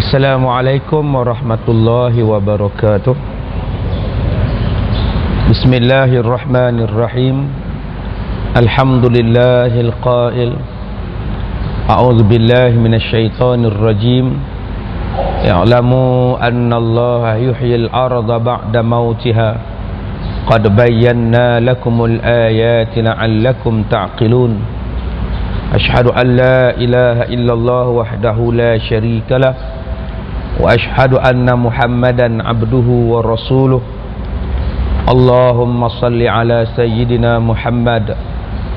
Assalamualaikum warahmatullahi wabarakatuh. Bismillahirrahmanirrahim. Alhamdulillahil qail a'udzu billahi minasyaitonir rajim. Ya'lamu anna Allaha yuhyil arda ba'da mautiha. Qad bayyana lakumul ayati la'allakum ta'qilun. Asyhadu an la ilaha illallah wahdahu la syarika lah. Wa ashhadu anna Muhammadan abduhu wa rasuluh. Allahumma salli ala sayyidina Muhammad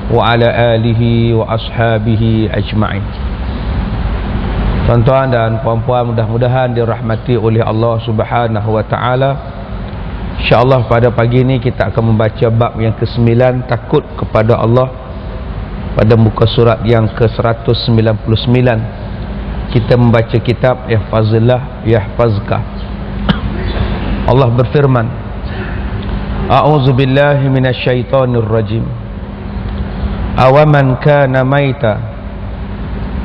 wa ala alihi wa ashabihi ajma'in. Tuan-tuan dan puan-puan, mudah-mudahan dirahmati oleh Allah Subhanahu wa taala. Insya-Allah pada pagi ini kita akan membaca bab yang ke-9, takut kepada Allah, pada muka surat yang ke-199. Kita membaca kitab Ihfazillah Yahfazka. Allah berfirman, A'udzu billahi minasyaitonir rajim. Awaman kana maita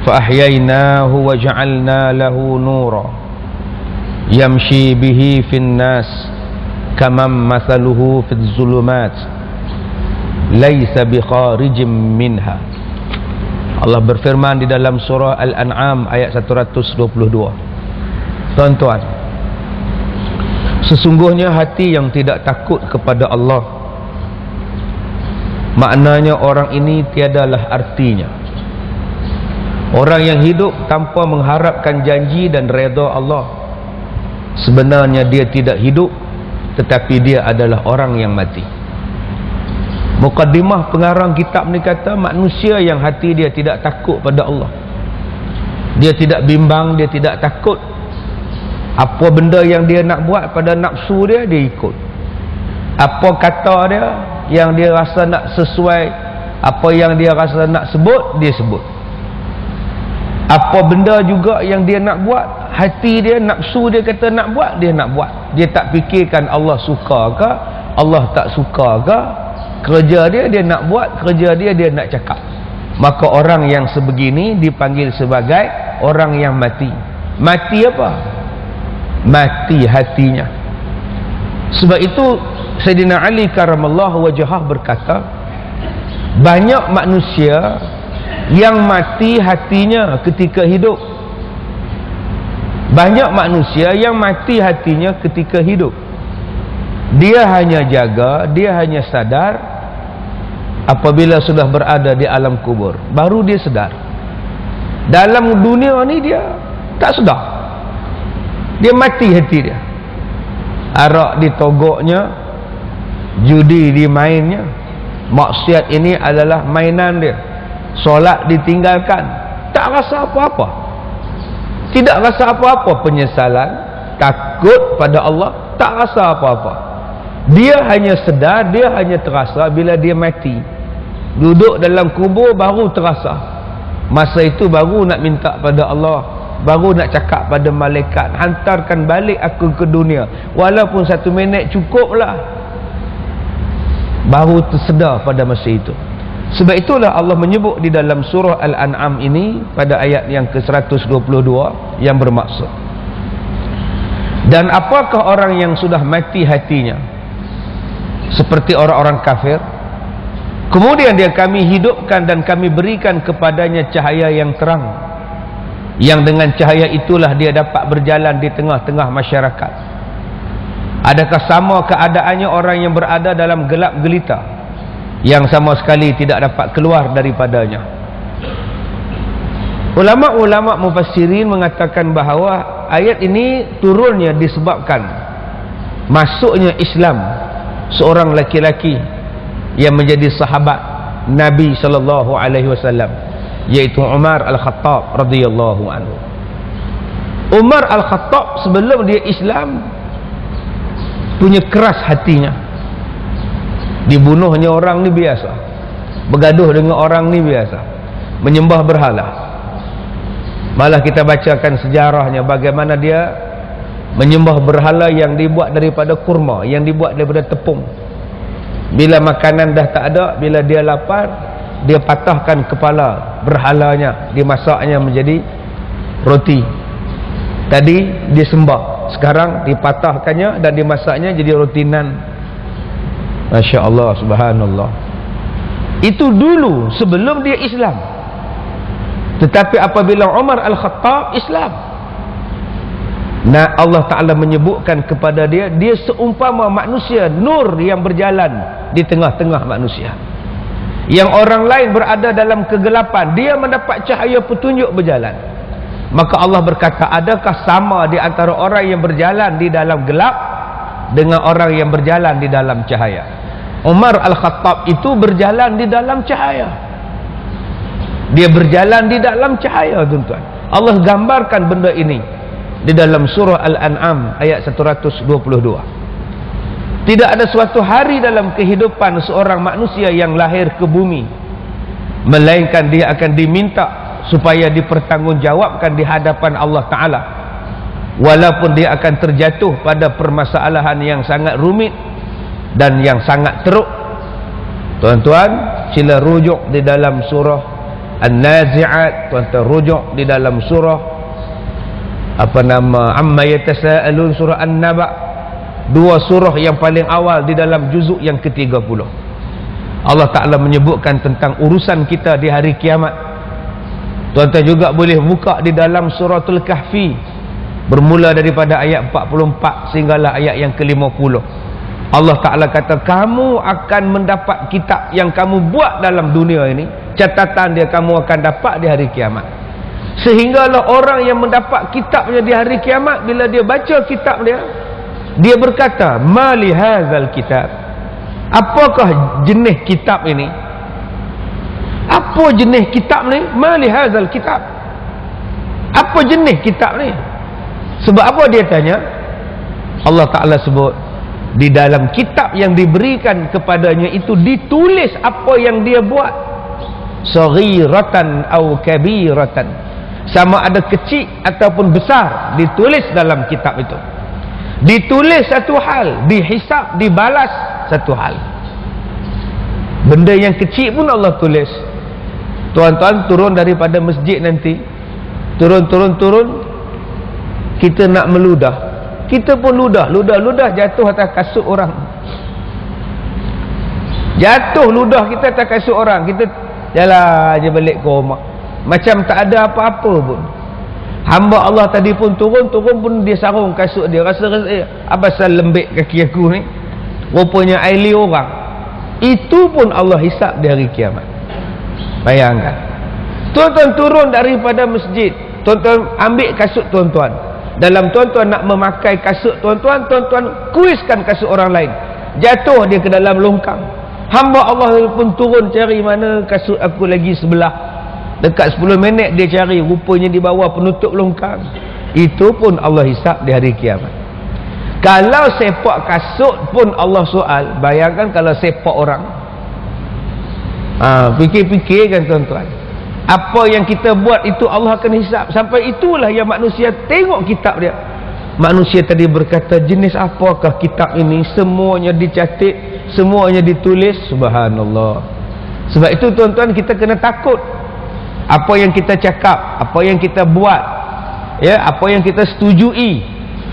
fa ahyaynahu wa ja'alna lahu nura yamshi bihi fin nas kaman mathaluhu fidz zulumat laisa bikharijim minha. Allah berfirman di dalam surah Al-An'am ayat 122. Tuan-tuan, sesungguhnya hati yang tidak takut kepada Allah, maknanya orang ini tiadalah artinya. Orang yang hidup tanpa mengharapkan janji dan redha Allah, sebenarnya dia tidak hidup, tetapi dia adalah orang yang mati. Mukaddimah pengarang kitab ni kata, manusia yang hati dia tidak takut pada Allah, dia tidak bimbang, dia tidak takut. Apa benda yang dia nak buat pada nafsu dia, dia ikut. Apa kata dia yang dia rasa nak sesuai, apa yang dia rasa nak sebut, dia sebut. Apa benda juga yang dia nak buat, hati dia, nafsu dia kata nak buat, dia nak buat. Dia tak fikirkan Allah suka ke, Allah tak suka ke. Kerja dia, dia nak buat. Kerja dia, dia nak cakap. Maka orang yang sebegini dipanggil sebagai orang yang mati. Mati apa? Mati hatinya. Sebab itu Sayyidina Ali karamallahu wajhah berkata, banyak manusia yang mati hatinya ketika hidup. Banyak manusia yang mati hatinya ketika hidup. Dia hanya jaga, dia hanya sadar apabila sudah berada di alam kubur, baru dia sedar. Dalam dunia ni dia tak sedar. Dia mati hati dia. Arak ditogoknya, judi dimainnya, maksiat ini adalah mainan dia. Solat ditinggalkan, tak rasa apa-apa. Tidak rasa apa-apa penyesalan, takut pada Allah, tak rasa apa-apa. Dia hanya sedar, dia hanya terasa bila dia mati. Duduk dalam kubur baru terasa. Masa itu baru nak minta pada Allah, baru nak cakap pada malaikat, hantarkan balik aku ke dunia, walaupun 1 minit cukuplah. Baru tersedar pada masa itu. Sebab itulah Allah menyebut di dalam surah Al-An'am ini pada ayat yang ke-122 yang bermaksud, dan apakah orang yang sudah mati hatinya seperti orang-orang kafir, kemudian kami hidupkan dan kami berikan kepadanya cahaya yang terang, yang dengan cahaya itulah dia dapat berjalan di tengah-tengah masyarakat. Adakah sama keadaannya orang yang berada dalam gelap gelita, yang sama sekali tidak dapat keluar daripadanya? Ulama-ulama mufassirin mengatakan bahawa ayat ini turunnya disebabkan masuknya Islam seorang laki-laki yang menjadi sahabat Nabi sallallahu alaihi wasallam, yaitu Umar Al-Khattab radhiyallahu anhu. Umar Al-Khattab sebelum dia Islam punya keras hatinya. Dibunuhnya orang ni biasa, bergaduh dengan orang ni biasa, menyembah berhala. Malah kita bacakan sejarahnya bagaimana dia menyembah berhala yang dibuat daripada kurma, yang dibuat daripada tepung. Bila makanan dah tak ada, bila dia lapar, dia patahkan kepala berhalanya, dimasaknya menjadi roti. Tadi dia sembah, sekarang dipatahkannya dan dimasaknya jadi rutinan. Masya Allah, subhanallah. Itu dulu sebelum dia Islam. Tetapi apabila Umar Al-Khattab Islam, nah Allah Ta'ala menyebutkan kepada dia, dia seumpama manusia nur yang berjalan di tengah-tengah manusia. Yang orang lain berada dalam kegelapan, dia mendapat cahaya petunjuk berjalan. Maka Allah berkata, adakah sama di antara orang yang berjalan di dalam gelap dengan orang yang berjalan di dalam cahaya? Umar Al-Khattab itu berjalan di dalam cahaya. Dia berjalan di dalam cahaya, tuan-tuan. Allah gambarkan benda ini di dalam surah Al-An'am ayat 122. Tidak ada suatu hari dalam kehidupan seorang manusia yang lahir ke bumi melainkan dia akan diminta supaya dipertanggungjawabkan di hadapan Allah Ta'ala, walaupun dia akan terjatuh pada permasalahan yang sangat rumit dan yang sangat teruk. Tuan-tuan, sila rujuk di dalam surah An-Nazi'at, tuan-tuan rujuk di dalam surah Amma Yatasa'alun, surah An-Naba, dua surah yang paling awal di dalam juzuk yang ke-30. Allah Ta'ala menyebutkan tentang urusan kita di hari kiamat. Tuan-tuan juga boleh buka di dalam suratul Kahfi, bermula daripada ayat 44 sehinggalah ayat yang ke-50. Allah Ta'ala kata, kamu akan mendapat kitab yang kamu buat dalam dunia ini, catatan dia kamu akan dapat di hari kiamat. Sehinggalah orang yang mendapat kitabnya di hari kiamat, bila dia baca kitab dia, dia berkata, ma li hadzal kitab, apakah jenis kitab ini? Apa jenis kitab ni? Ma li hadzal kitab, apa jenis kitab ni? Sebab apa dia tanya? Allah Ta'ala sebut, di dalam kitab yang diberikan kepadanya itu ditulis apa yang dia buat, saghiratan au kabiratan, sama ada kecil ataupun besar, ditulis dalam kitab itu. Ditulis satu hal, dihisap, dibalas satu hal. Benda yang kecil pun Allah tulis. Tuan-tuan turun daripada masjid nanti, turun, kita nak meludah, kita pun ludah jatuh atas kasut orang. Jatuh ludah kita atas kasut orang, kita jalan je balik ke rumah macam tak ada apa-apa pun. Hamba Allah tadi pun turun pun dia sarung kasut dia, rasa apa pasal lembik kaki aku ni, rupanya air li orang. Itu pun Allah hisap di hari kiamat. Bayangkan, tuan-tuan turun daripada masjid, tuan-tuan ambil kasut tuan-tuan, dalam tuan-tuan nak memakai kasut tuan-tuan, tuan-tuan kuiskan kasut orang lain, jatuh dia ke dalam longkang. Hamba Allah pun turun cari mana kasut aku lagi sebelah, dekat 10 minit dia cari, rupanya di bawah penutup longkang. Itu pun Allah hisap di hari kiamat. Kalau sepak kasut pun Allah soal, bayangkan kalau sepak orang. Fikir-fikir kan tuan-tuan, apa yang kita buat itu Allah akan hisap. Sampai itulah yang manusia tengok kitab dia. Manusia tadi berkata, jenis apakah kitab ini? Semuanya dicatat, semuanya ditulis. Subhanallah. Sebab itu tuan-tuan, kita kena takut. Apa yang kita cakap, apa yang kita buat, ya, apa yang kita setujui,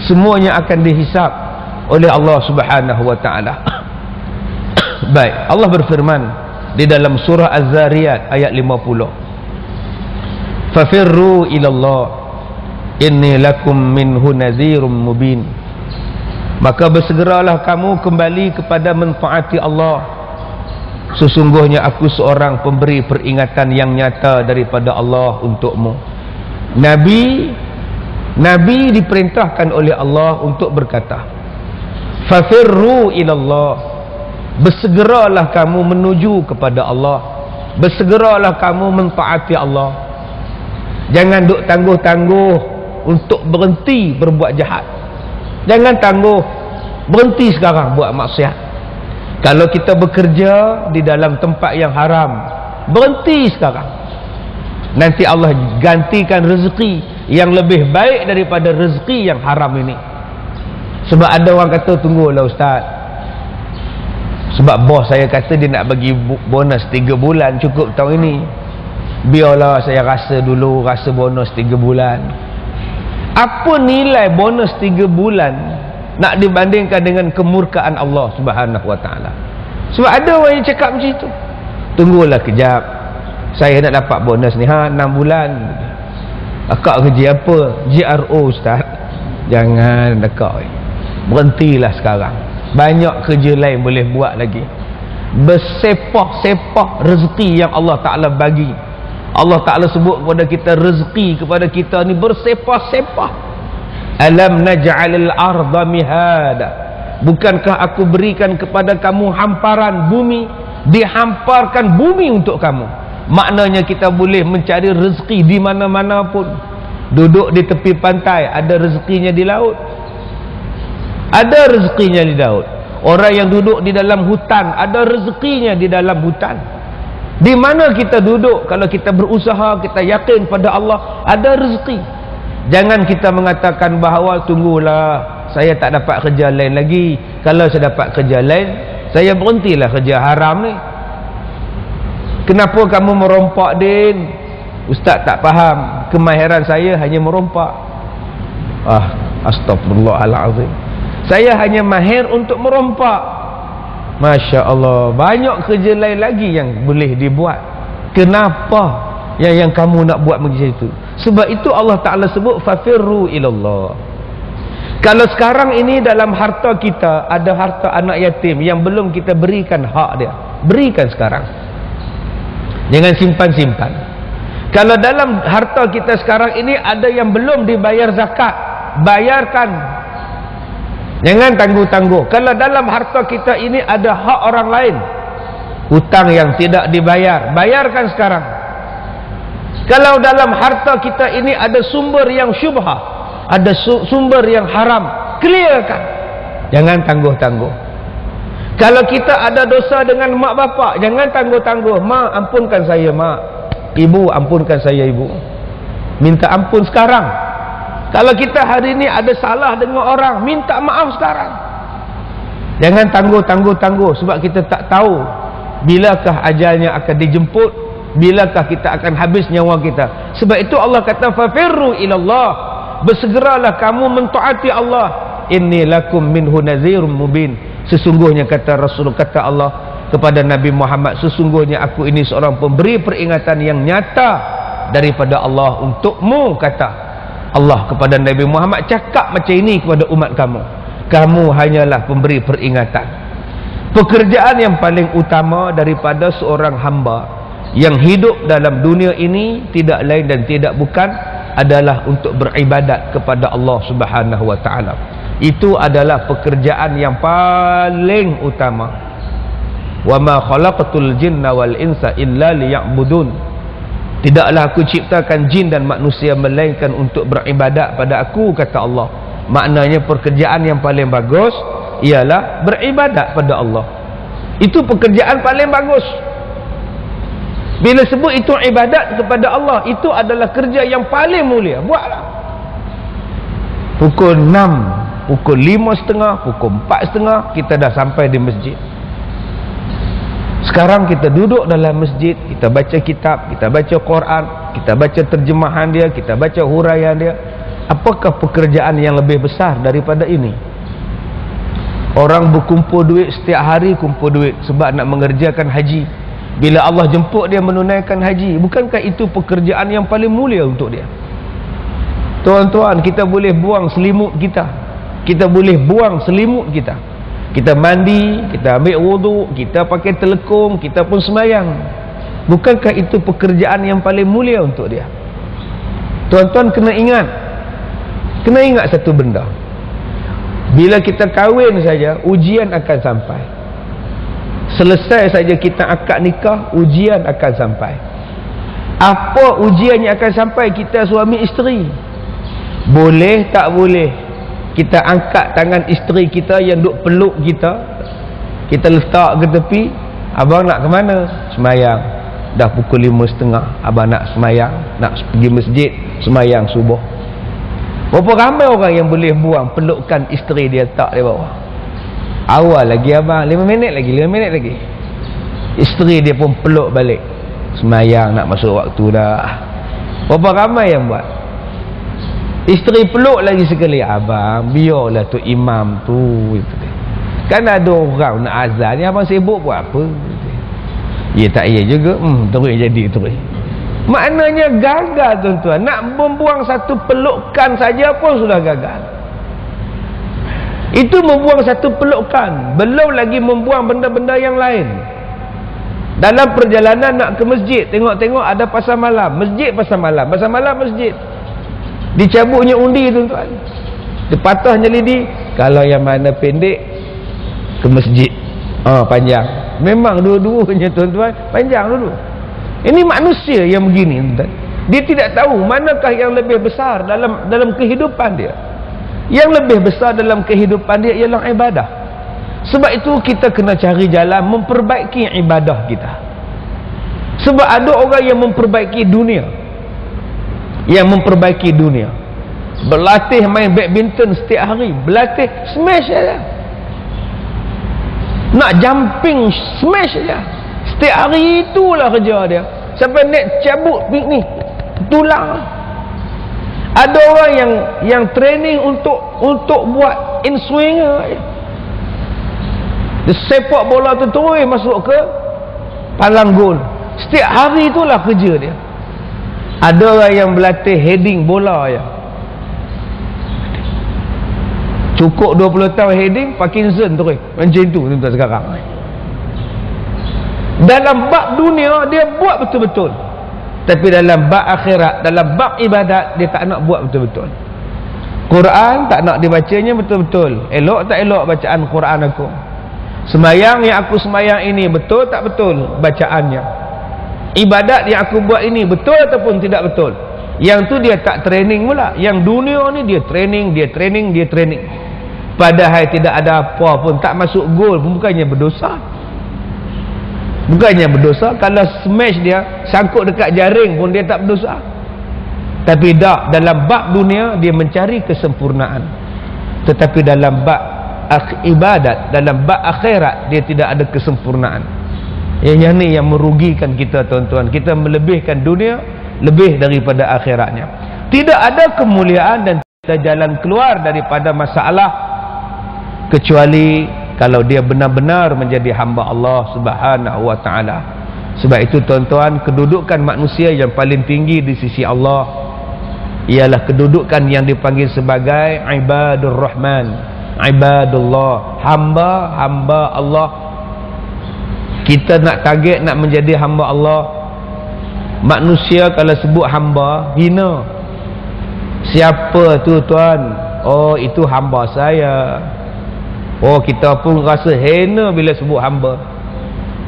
semuanya akan dihisap oleh Allah Subhanahu wa Ta'ala. Baik, Allah berfirman di dalam surah Az-Zariyat ayat 50, fafirru ilallah inni lakum minhu nazirum mubin, maka bersegeralah kamu kembali kepada mentaati Allah, sesungguhnya aku seorang pemberi peringatan yang nyata daripada Allah untukmu. Nabi diperintahkan oleh Allah untuk berkata, fafirru ilallah, bersegeralah kamu menuju kepada Allah, bersegeralah kamu mentaati Allah. Jangan duk tangguh-tangguh untuk berhenti berbuat jahat. Jangan tangguh, berhenti sekarang buat maksiat. Kalau kita bekerja di dalam tempat yang haram, berhenti sekarang. Nanti Allah gantikan rezeki yang lebih baik daripada rezeki yang haram ini. Sebab ada orang kata, tunggulah Ustaz, sebab bos saya kata dia nak bagi bonus 3 bulan cukup tahun ini, biarlah saya rasa dulu, rasa bonus 3 bulan. Apa nilai bonus 3 bulan nak dibandingkan dengan kemurkaan Allah Subhanahu Wa Taala? Sebab ada orang yang cakap macam itu. Tunggulah kejap, saya nak dapat bonus ni 6 bulan. Akak kerja apa? GRO Ustaz. Jangan dekat. Berhentilah sekarang. Banyak kerja lain boleh buat lagi. Bersepah-sepah rezeki yang Allah Ta'ala bagi. Allah Ta'ala sebut kepada kita, rezeki kepada kita ni bersepah-sepah. Alam naj'alil arda mihada. Bukankah aku berikan kepada kamu hamparan bumi? Dihamparkan bumi untuk kamu. Maknanya kita boleh mencari rezeki di mana-mana pun. Duduk di tepi pantai, ada rezekinya di laut. Ada rezekinya di laut. Orang yang duduk di dalam hutan, ada rezekinya di dalam hutan. Di mana kita duduk, kalau kita berusaha, kita yakin pada Allah, ada rezeki. Jangan kita mengatakan bahawa tunggulah, saya tak dapat kerja lain lagi. Kalau saya dapat kerja lain, saya berhentilah kerja haram ni. Kenapa kamu merompak, Din? Ustaz tak faham. Kemahiran saya hanya merompak. Astagfirullahalazim. Saya hanya mahir untuk merompak. Masya Allah, banyak kerja lain lagi yang boleh dibuat. Kenapa yang kamu nak buat macam itu? Sebab itu Allah Ta'ala sebut fafirru ilallah. Kalau sekarang ini dalam harta kita ada harta anak yatim yang belum kita berikan hak dia, berikan sekarang. Jangan simpan-simpan. Kalau dalam harta kita sekarang ini ada yang belum dibayar zakat, bayarkan. Jangan tangguh-tangguh. Kalau dalam harta kita ini ada hak orang lain, hutang yang tidak dibayar, bayarkan sekarang. Kalau dalam harta kita ini ada sumber yang syubhah, ada sumber yang haram, clearkan. Jangan tangguh-tangguh. Kalau kita ada dosa dengan mak bapak, jangan tangguh-tangguh. Mak, ampunkan saya mak. Ibu, ampunkan saya ibu. Minta ampun sekarang. Kalau kita hari ini ada salah dengan orang, minta maaf sekarang. Jangan tangguh-tangguh sebab kita tak tahu bilakah ajalnya akan dijemput, bilakah kita akan habis nyawa kita. Sebab itu Allah kata fafirru ilallah. Bersegeralah kamu mentaati Allah. Inni lakum minhu nazirum mubin. Sesungguhnya kata Rasul, kata Allah kepada Nabi Muhammad, sesungguhnya aku ini seorang pemberi peringatan yang nyata daripada Allah untukmu, kata Allah kepada Nabi Muhammad. Cakap macam ini kepada umat kamu. Kamu hanyalah pemberi peringatan. Pekerjaan yang paling utama daripada seorang hamba yang hidup dalam dunia ini tidak lain dan tidak bukan adalah untuk beribadat kepada Allah Subhanahu Wa Taala. Itu adalah pekerjaan yang paling utama. Wa ma khalaqatul jinna wal insa illa liya'budun. Tidaklah aku ciptakan jin dan manusia melainkan untuk beribadat pada aku, kata Allah. Maknanya pekerjaan yang paling bagus ialah beribadat pada Allah. Itu pekerjaan paling bagus. Bila sebut itu ibadat kepada Allah, itu adalah kerja yang paling mulia. Buatlah. Pukul 6, pukul 5.30, pukul 4.30 kita dah sampai di masjid. Sekarang kita duduk dalam masjid, kita baca kitab, kita baca Quran, kita baca terjemahan dia, kita baca huraian dia. Apakah pekerjaan yang lebih besar daripada ini? Orang berkumpul duit setiap hari, kumpul duit sebab nak mengerjakan haji. Bila Allah jemput dia menunaikan haji, bukankah itu pekerjaan yang paling mulia untuk dia? Tuan-tuan, kita boleh buang selimut kita, kita boleh buang selimut kita. Kita mandi, kita ambil wuduk, kita pakai telekung, kita pun sembahyang. Bukankah itu pekerjaan yang paling mulia untuk dia? Tuan-tuan kena ingat satu benda. Bila kita kahwin saja, ujian akan sampai. Selesai saja kita akad nikah, ujian akan sampai. Apa ujian yang akan sampai kita suami isteri? Boleh tak boleh kita angkat tangan isteri kita yang duk peluk kita, kita letak ke tepi. Abang nak ke mana? Semayang. Dah pukul 5.30, abang nak semayang, nak pergi masjid semayang subuh. Berapa ramai orang yang boleh buang pelukan isteri dia tak di bawah? Awal lagi abang, 5 minit lagi. Isteri dia pun peluk balik. Semayang nak masuk waktu dah. Berapa ramai yang buat? Isteri peluk lagi sekali, abang biarlah tu imam tu gitu. Kan ada orang nak azan ni, abang sibuk buat apa gitu. Ya tak ya juga, terus jadi terus. Maknanya gagal tuan-tuan. Nak membuang satu pelukan saja pun sudah gagal. Itu membuang satu pelukan, belum lagi membuang benda-benda yang lain. Dalam perjalanan nak ke masjid, tengok-tengok ada pasar malam, masjid pasar malam, pasar malam masjid. Dicabutnya undi tuan-tuan, dipatahnya lidi. Kalau yang mana pendek ke masjid, panjang. Memang dua-duanya tuan-tuan panjang dulu. Ini manusia yang begini tuan-tuan. Dia tidak tahu manakah yang lebih besar dalam kehidupan dia. Yang lebih besar dalam kehidupan dia ialah ibadah. Sebab itu kita kena cari jalan memperbaiki ibadah kita. Sebab ada orang yang memperbaiki dunia, berlatih main badminton setiap hari, berlatih smash saja, nak jumping smash saja, setiap hari itulah kerja dia, sampai nak cabut ni tulang. Ada orang yang training untuk buat in swing, dia sepak bola tu terus masuk ke palang gol, setiap hari itulah kerja dia. Ada orang yang berlatih heading bola je, cukup 20 tahun heading, Parkinson terus macam tu tuan-tuan sekarang. Dalam bab dunia dia buat betul-betul, tapi dalam bab akhirat, dalam bab ibadat, dia tak nak buat betul-betul. Quran tak nak dibacanya betul-betul. Elok tak elok bacaan Quran aku? Sembayang yang aku sembayang ini betul tak betul bacaannya? Ibadat yang aku buat ini betul ataupun tidak betul? Yang tu dia tak training pula. Yang dunia ni dia training. Padahal tidak ada apa pun, tak masuk gol pun bukannya berdosa. Kalau smash dia sangkut dekat jaring pun dia tak berdosa. Tapi tak, dalam bab dunia dia mencari kesempurnaan. Tetapi dalam bab ibadat, dalam bab akhirat, dia tidak ada kesempurnaan. Yang ni yang merugikan kita tuan-tuan. Kita melebihkan dunia lebih daripada akhiratnya. Tidak ada kemuliaan dan kita jalan keluar daripada masalah kecuali kalau dia benar-benar menjadi hamba Allah Subhanahu wa taala. Sebab itu tuan-tuan, kedudukan manusia yang paling tinggi di sisi Allah ialah kedudukan yang dipanggil sebagai ibadur rahman, ibadullah, hamba-hamba Allah. Kita nak target nak menjadi hamba Allah. Manusia kalau sebut hamba, hina. Siapa tu tuan? Oh, itu hamba saya. Oh, kita pun rasa hina bila sebut hamba.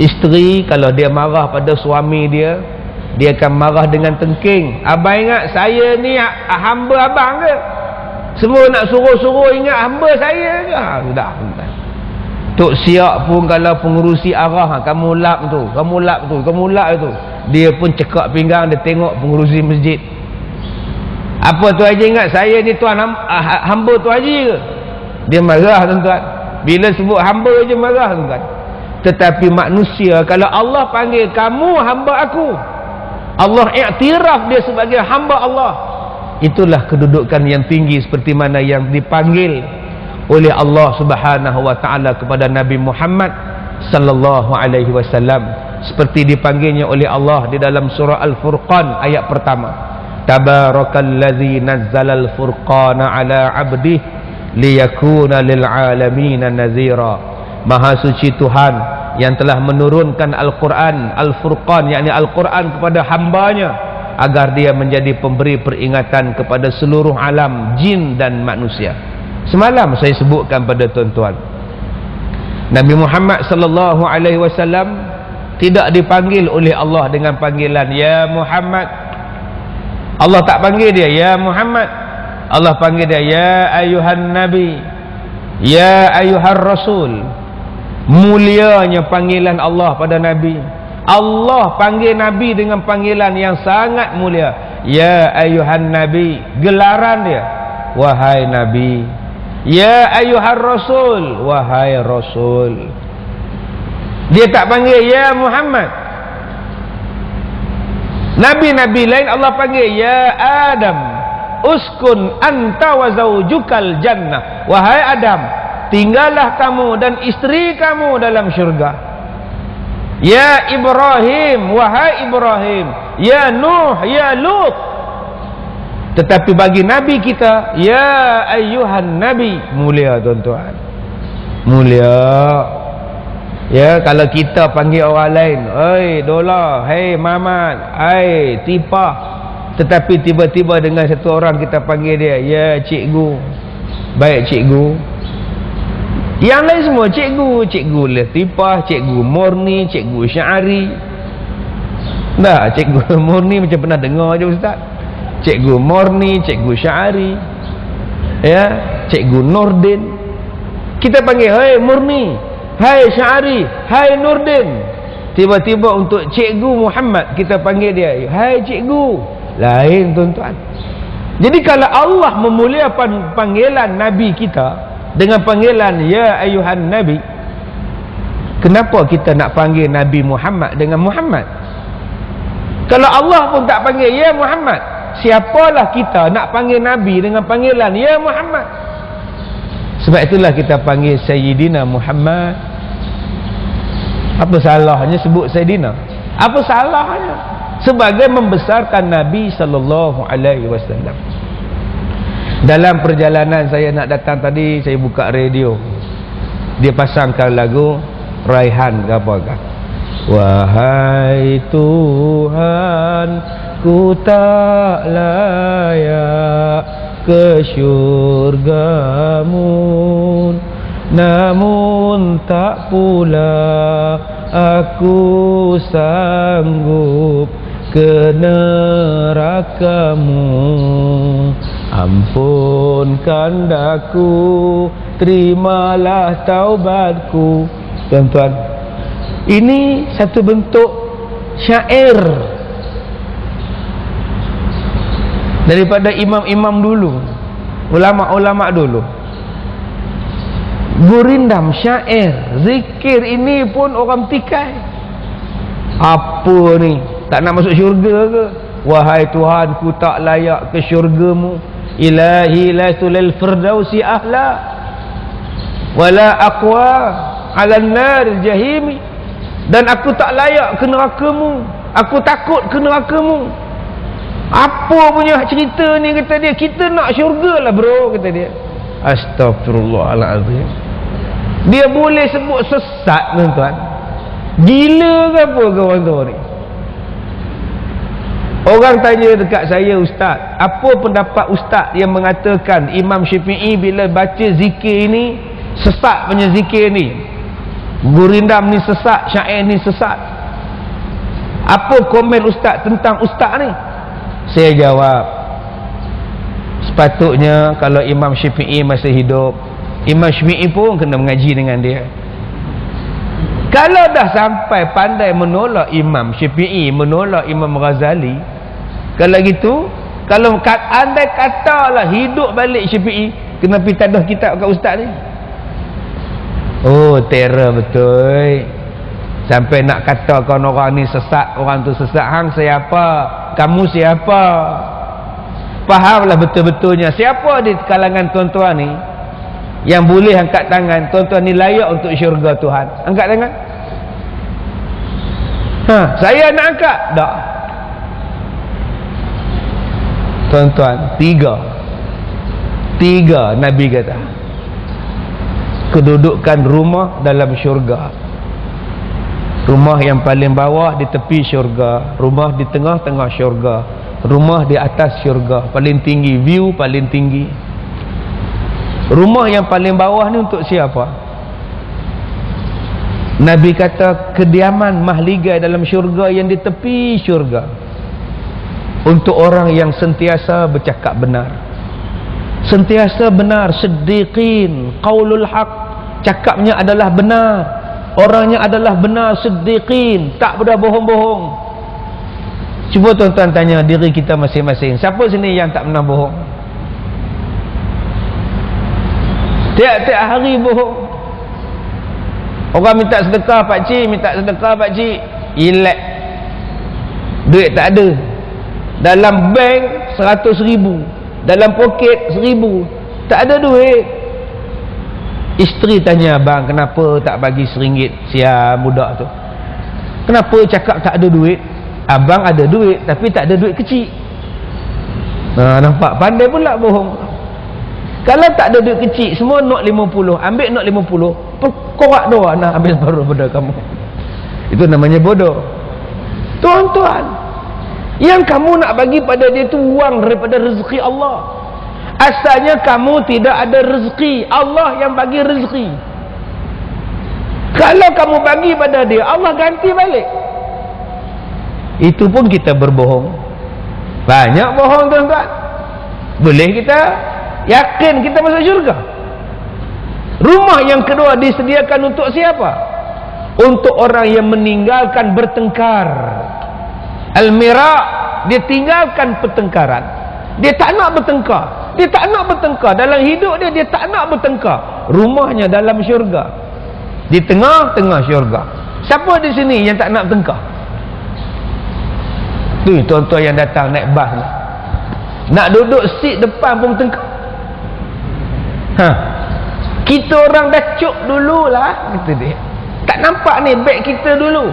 Isteri kalau dia marah pada suami dia akan marah dengan tengking. Abang ingat saya ni hamba abang ke? Semua nak suruh-suruh ingat hamba saya ke? Sudah. Tok Siak pun kalau pengurusi arah, kamu lap tu, dia pun cekak pinggang, dia tengok pengurusi masjid. Apa tu Haji ingat saya ni tuan hamba tu Haji ke? Dia marah tuan-tuan. Bila sebut hamba je marah tuan-tuan. Tetapi manusia, kalau Allah panggil kamu hamba aku, Allah iktiraf dia sebagai hamba Allah, itulah kedudukan yang tinggi seperti mana yang dipanggil oleh Allah Subhanahu wa taala kepada Nabi Muhammad sallallahu alaihi wasallam, seperti dipanggilnya oleh Allah di dalam surah Al-Furqan ayat pertama. Tabarakallazi nazzalal furqana ala 'abdihi liyakuna lil 'alamin nazira. Maha suci Tuhan yang telah menurunkan Al-Quran, Al-Furqan, yakni Al-Quran kepada hambanya agar dia menjadi pemberi peringatan kepada seluruh alam jin dan manusia. Semalam saya sebutkan pada tuan-tuan, Nabi Muhammad sallallahu alaihi wasallam tidak dipanggil oleh Allah dengan panggilan ya Muhammad. Allah tak panggil dia ya Muhammad. Allah panggil dia ya ayuhan nabi, ya ayuhar rasul. Mulianya panggilan Allah pada Nabi. Allah panggil Nabi dengan panggilan yang sangat mulia, ya ayuhan nabi. Gelaran dia wahai Nabi. Ya ayuhar rasul, wahai rasul. Dia tak panggil ya Muhammad. Nabi-nabi lain Allah panggil ya Adam, uskun anta wa zaujukal jannah. Wahai Adam, tinggallah kamu dan isteri kamu dalam syurga. Ya Ibrahim, wahai Ibrahim. Ya Nuh, ya Lut. Tetapi bagi Nabi kita, ya ayyuhan Nabi. Mulia tuan-tuan, mulia. Ya, kalau kita panggil orang lain, oi Dola, hei Mamat, hei Tipah, tetapi tiba-tiba dengan satu orang kita panggil dia, ya cikgu. Baik cikgu. Yang lain semua cikgu, cikgu Latifah, cikgu Murni, cikgu Syari. Dah, cikgu Murni macam pernah dengar je ustaz. Cikgu Murni, cikgu Syari, ya, cikgu Nurdin. Kita panggil, hei Murni, hai Syari, hai Nurdin. Tiba-tiba untuk cikgu Muhammad kita panggil dia, hai cikgu. Lain tuan-tuan. Jadi kalau Allah memuliakan panggilan Nabi kita dengan panggilan ya ayuhan Nabi, kenapa kita nak panggil Nabi Muhammad dengan Muhammad? Kalau Allah pun tak panggil ya Muhammad, siapalah kita nak panggil Nabi dengan panggilan ya Muhammad? Sebab itulah kita panggil Sayyidina Muhammad. Apa salahnya sebut Sayyidina? Apa salahnya? Sebagai membesarkan Nabi sallallahu alaihi wasallam. Dalam perjalanan saya nak datang tadi, saya buka radio. Dia pasangkan lagu Raihan ke apa ke? Wahai Tuhan, ku tak layak ke syurgamu, namun tak pula aku sanggup ke nerakamu. Ampunkan daku, terimalah taubatku. Tuan-tuan, ini satu bentuk syair daripada imam-imam dulu, ulama-ulama dulu. Gurindam syair, zikir ini pun orang tikai. Apa ni? Tak nak masuk syurga ke? Wahai Tuhan, ku tak layak ke syurgamu. Ilahi laitu lil firdausi ahla wala aqwa ala nar jahimi. Dan aku tak layak ke nerakamu, aku takut ke nerakamu. Apa punya cerita ni, kata dia. Kita nak syurga lah bro, kata dia. Astagfirullahaladzim. Dia boleh sebut sesat tuan-tuan. Gila ke apa kawan tu ni? Orang tanya dekat saya, ustaz, apa pendapat ustaz yang mengatakan Imam Syafi'i bila baca zikir ini sesat punya zikir ni, gurindam ni sesat, syair ni sesat? Apa komen ustaz tentang ustaz ni? Saya jawab, sepatutnya kalau Imam Syafi'i masih hidup, Imam Syafi'i pun kena mengaji dengan dia. Kalau dah sampai pandai menolak Imam Syafi'i, menolak Imam Ghazali, kalau gitu, kalau andai katalah hidup balik Syafi'i, kenapa tak ada kitab kat ustaz ni? Oh, terror betul. Sampai nak katakan orang ni sesat, orang tu sesat. Hang siapa? Kamu siapa? Fahamlah betul-betulnya siapa di kalangan tuan-tuan ni yang boleh angkat tangan, tuan-tuan ni layak untuk syurga Tuhan. Angkat tangan. Saya nak angkat. Tak. Tuan-tuan, tiga Nabi kata kedudukan rumah dalam syurga. Rumah yang paling bawah di tepi syurga, rumah di tengah-tengah syurga, rumah di atas syurga, paling tinggi, view paling tinggi. Rumah yang paling bawah ni untuk siapa? Nabi kata kediaman mahligai dalam syurga yang di tepi syurga, untuk orang yang sentiasa bercakap benar, sentiasa benar, siddiqin, qaulul haq, cakapnya adalah benar, orangnya adalah benar, siddiqin, tak pernah bohong-bohong. Cuba tuan-tuan tanya diri kita masing-masing, siapa sini yang tak pernah bohong? Tiap-tiap hari bohong. Orang minta sedekah pakcik, minta sedekah pakcik, elak, duit tak ada, dalam bank 100,000, dalam poket 1,000, tak ada duit. Isteri tanya, abang kenapa tak bagi RM1 siap budak tu? Kenapa cakap tak ada duit? Abang ada duit tapi tak ada duit kecil. Nampak pandai pula bohong. Kalau tak ada duit kecil, semua not 50, ambil not 50, korak doa nak ambil separuh pada kamu. Itu namanya bodoh. Tuan-tuan, yang kamu nak bagi pada dia tu wang daripada rezeki Allah. Asalnya kamu tidak ada rezeki, Allah yang bagi rezeki. Kalau kamu bagi pada dia, Allah ganti balik. Itu pun kita berbohong. Banyak bohong tuan-tuan. Boleh kita yakin kita masuk syurga? Rumah yang kedua disediakan untuk siapa? Untuk orang yang meninggalkan bertengkar. Al-mira', dia tinggalkan pertengkaran. Dia tak nak bertengkar. Dia tak nak bertengkar. Dalam hidup dia, dia tak nak bertengkar. Rumahnya dalam syurga. Di tengah-tengah syurga. Siapa di sini yang tak nak bertengkar? Tu tuan-tuan yang datang naik bas ni. Nak duduk seat depan pun bertengkar. Kita orang dah cuk dululah, kata dia. Tak nampak ni beg kita dulu.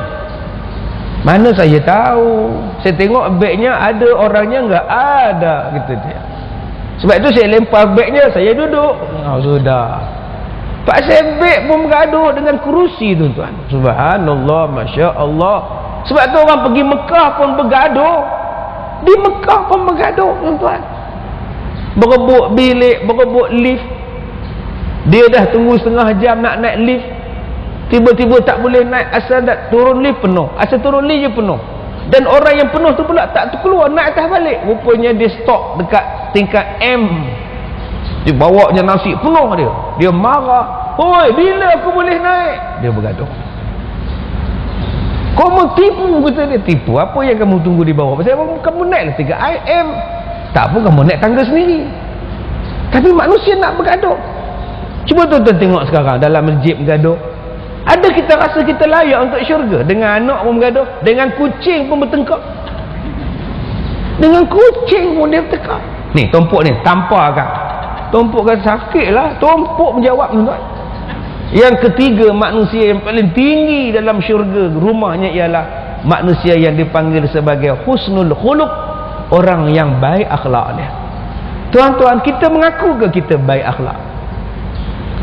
Mana saya tahu? Saya tengok begnya ada, orangnya enggak ada, kata dia. Sebab itu saya lempar begnya, saya duduk. Sudah. Pak saya beg pun bergaduh dengan kerusi, tuan-tuan. Subhanallah, Masya Allah. Sebab tu orang pergi Mekah pun bergaduh. Di Mekah pun bergaduh, tuan-tuan. Berebut bilik, berebut lift. Dia dah tunggu setengah jam nak naik lift. Tiba-tiba tak boleh naik, asal nak turun lift penuh. Asal turun lift je penuh. Dan orang yang penuh tu pula tak keluar, naik atas balik. Rupanya dia stop dekat tingkat M. Dia bawanya nasi penuh dia. Dia marah. Hoi, bila aku boleh naik? Dia bergaduh. Kamu tipu, kata dia. Tipu apa yang kamu tunggu di bawah? Pasal kamu naiklah tingkat IM. Tak pun kamu naik tangga sendiri. Tapi manusia nak bergaduh. Cuba tuan-tuan tengok sekarang dalam masjid bergaduh. Ada kita rasa kita layak untuk syurga? Dengan anak pun bergaduh, dengan kucing pun bertengkar. Dengan kucing pun dia bertengkar. Ni tumpuk ni, tampar kan. Tumpuk kan sakit lah. Tumpuk menjawab, tuan-tuan. Yang ketiga, manusia yang paling tinggi dalam syurga, rumahnya ialah manusia yang dipanggil sebagai husnul khuluq, orang yang baik akhlak dia. Tuan-tuan, kita mengaku ke kita baik akhlak?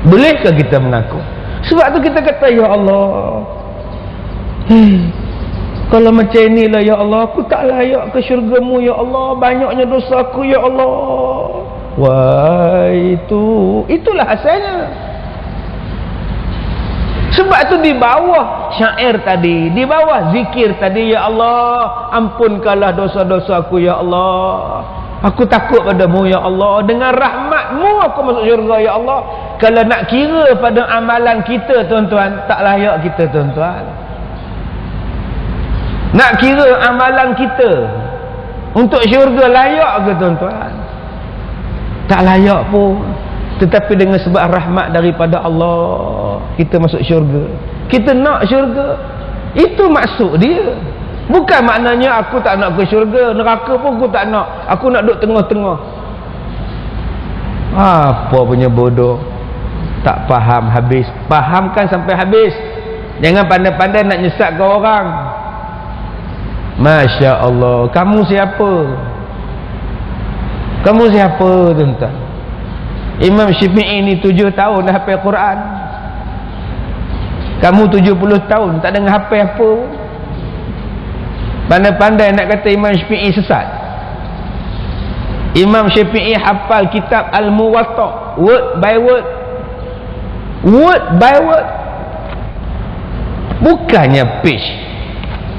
Bolehkah kita mengaku? Sebab tu kita kata, ya Allah, kalau macam inilah ya Allah, aku tak layak ke syurga-Mu ya Allah, banyaknya dosa aku ya Allah. Wah, itulah asalnya. Sebab tu di bawah syair tadi, di bawah zikir tadi, ya Allah, ampunkanlah dosa-dosa aku ya Allah. Aku takut padamu ya Allah. Dengan rahmat-Mu aku masuk syurga ya Allah. Kalau nak kira pada amalan kita, tuan-tuan, tak layak kita, tuan-tuan. Nak kira amalan kita untuk syurga layak ke, tuan-tuan? Tak layak pun. Tetapi dengan sebab rahmat daripada Allah, kita masuk syurga. Kita nak syurga. Itu maksud dia. Bukan maknanya aku tak nak ke syurga, neraka pun aku tak nak. Aku nak duduk tengah-tengah. Apa punya bodoh. Tak faham habis. Fahamkan sampai habis. Jangan pandai-pandai nak nyesatkan orang. Masya Allah. Kamu siapa? Kamu siapa, tuan-tuan? Imam Syafi'i ni 7 tahun dah hafal Quran. Kamu 70 tahun tak dengar hafal apa. Pandai-pandai nak kata Imam Syafi'i sesat. Imam Syafi'i hafal kitab Al-Muwatta, word by word. Word by word. Bukannya page.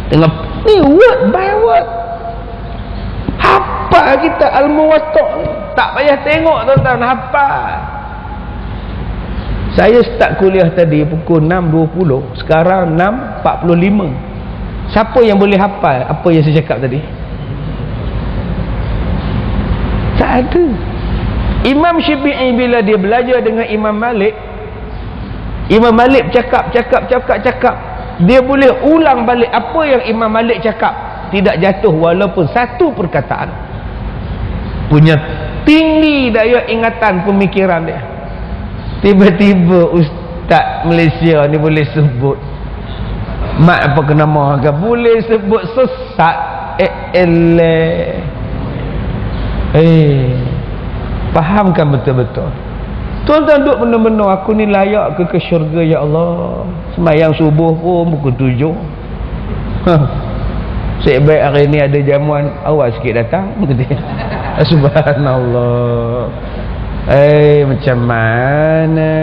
Tengok ni word by word. Hafal kita Al-Muwatta ni. Tak payah tengok, tuan-tuan, hafal. Saya start kuliah tadi pukul 6.20, sekarang 6.45. Siapa yang boleh hafal apa yang saya cakap tadi? Tak ada. Imam Syafi'i bila dia belajar dengan Imam Malik, Imam Malik cakap, dia boleh ulang balik apa yang Imam Malik cakap, tidak jatuh walaupun satu perkataan. Punya tinggi daya ingatan pemikiran dia. Tiba-tiba ustaz Malaysia ni boleh sebut mak apa kena makan, boleh sebut sesat. Fahamkan betul-betul. Tuan-tuan duduk benar-benar aku ni layak ke syurga ya Allah. Semayang subuh pun pukul 7. Sebaik hari ni ada jamuan awal sikit datang. Subhanallah. Macam mana?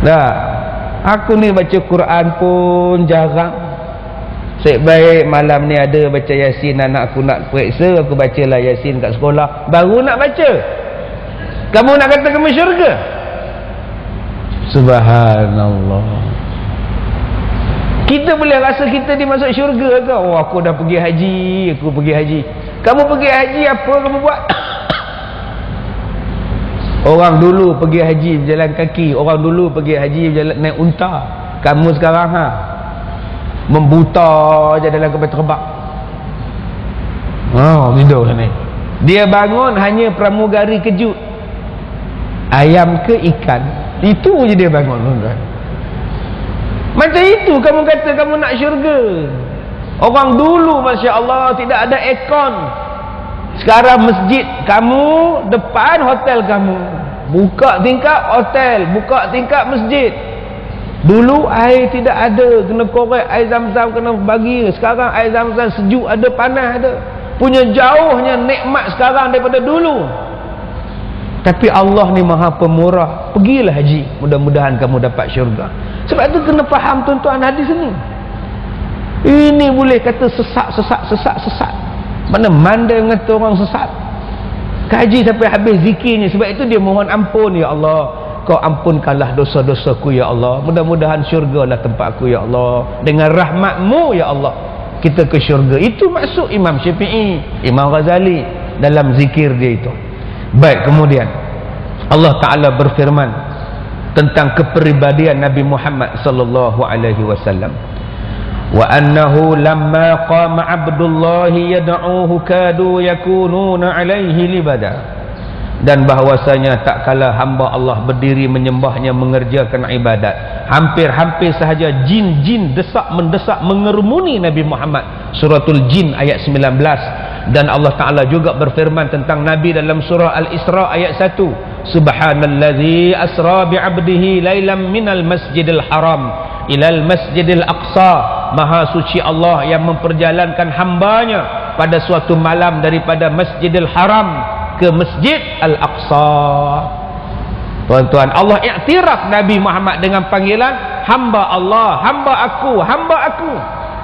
Dah, aku ni baca Quran pun jarang. Sebaik malam ni ada baca Yasin, anak aku nak periksa, aku bacalah Yasin kat sekolah, baru nak baca. Kamu nak kata kamu syurga? Subhanallah. Kita boleh rasa kita ni masuk syurga ke? Oh, aku dah pergi haji, aku pergi haji. Kamu pergi haji apa kamu buat? Orang dulu pergi haji berjalan kaki, orang dulu pergi haji berjalan naik unta. Kamu sekarang membuta je dalam kapal terbang. Tidur ni. Dia bangun hanya pramugari kejut. Ayam ke ikan, itu je dia bangun. Macam itu kamu kata kamu nak syurga. Orang dulu Masya Allah tidak ada aircon. Sekarang masjid kamu depan hotel kamu, buka tingkap hotel, buka tingkap masjid. Dulu air tidak ada, kena korek, air zam-zam kena bagi. Sekarang air zam-zam sejuk ada, panas ada. Punya jauhnya nikmat sekarang daripada dulu. Tapi Allah ni Maha Pemurah. Pergilah haji, mudah-mudahan kamu dapat syurga. Sebab tu kena faham tuan-tuan hadis ni. Ini boleh kata sesat. Mana mandai mengata orang sesat. Kaji sampai habis zikirnya. Sebab itu dia mohon ampun, ya Allah, Kau ampunkanlah dosa-dosaku ya Allah. Mudah-mudahan syurgalah tempatku ya Allah. Dengan rahmatmu ya Allah kita ke syurga. Itu maksud Imam Syafi'i, Imam Ghazali dalam zikir dia itu. Baik, kemudian Allah Ta'ala berfirman tentang kepribadian Nabi Muhammad sallallahu alaihi wasallam. Wa annahu lamma qama Abdullahi yad'uhu kadu yakununa alaihi libada. Dan bahwasanya tak kala hamba Allah berdiri menyembahnya, mengerjakan ibadat, hampir-hampir sahaja jin-jin mendesak mengerumuni Nabi Muhammad. Suratul Jin ayat 19. Dan Allah Ta'ala juga berfirman tentang Nabi dalam surah Al-Isra ayat 1. Subhanallazi asra bi'abdihi laylam minal masjidil haram ilal masjidil aqsa. Maha suci Allah yang memperjalankan hambanya pada suatu malam daripada masjidil haram ke Masjid Al-Aqsa. Tuan-tuan, Allah iktiraf Nabi Muhammad dengan panggilan hamba Allah, hamba aku, hamba aku.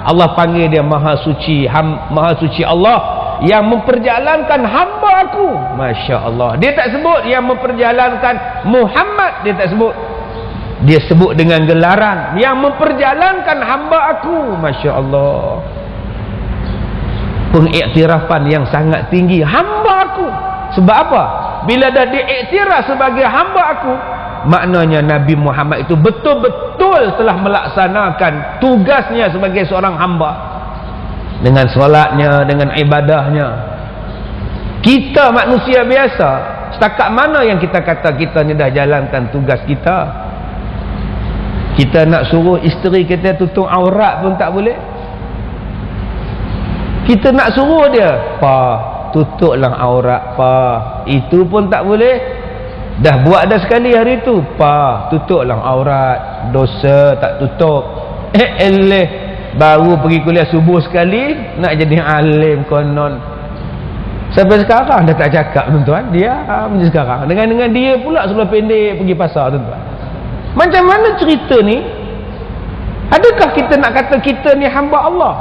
Allah panggil dia Maha Suci, Maha Suci Allah yang memperjalankan hamba aku. Masya Allah. Dia tak sebut yang memperjalankan Muhammad, dia tak sebut. Dia sebut dengan gelaran yang memperjalankan hamba aku. Masya Allah. Pengiktirafan yang sangat tinggi, hamba aku. Sebab apa? Bila dah diiktiraf sebagai hamba aku, maknanya Nabi Muhammad itu betul-betul telah melaksanakan tugasnya sebagai seorang hamba, dengan solatnya, dengan ibadahnya. Kita manusia biasa, setakat mana yang kita kata kita ni dah jalankan tugas kita? Kita nak suruh isteri kita tutup aurat pun tak boleh. Kita nak suruh dia, tutuplah aurat, itu pun tak boleh. Dah buat dah sekali hari tu, tutuplah aurat, dosa tak tutup. Baru pergi kuliah subuh sekali, nak jadi alim konon. Sampai sekarang dah tak cakap tuan-tuan, dia macam sekarang. Dengan dia pula sebelah pendek pergi pasar tuan-tuan. Macam mana cerita ni? Adakah kita nak kata kita ni hamba Allah?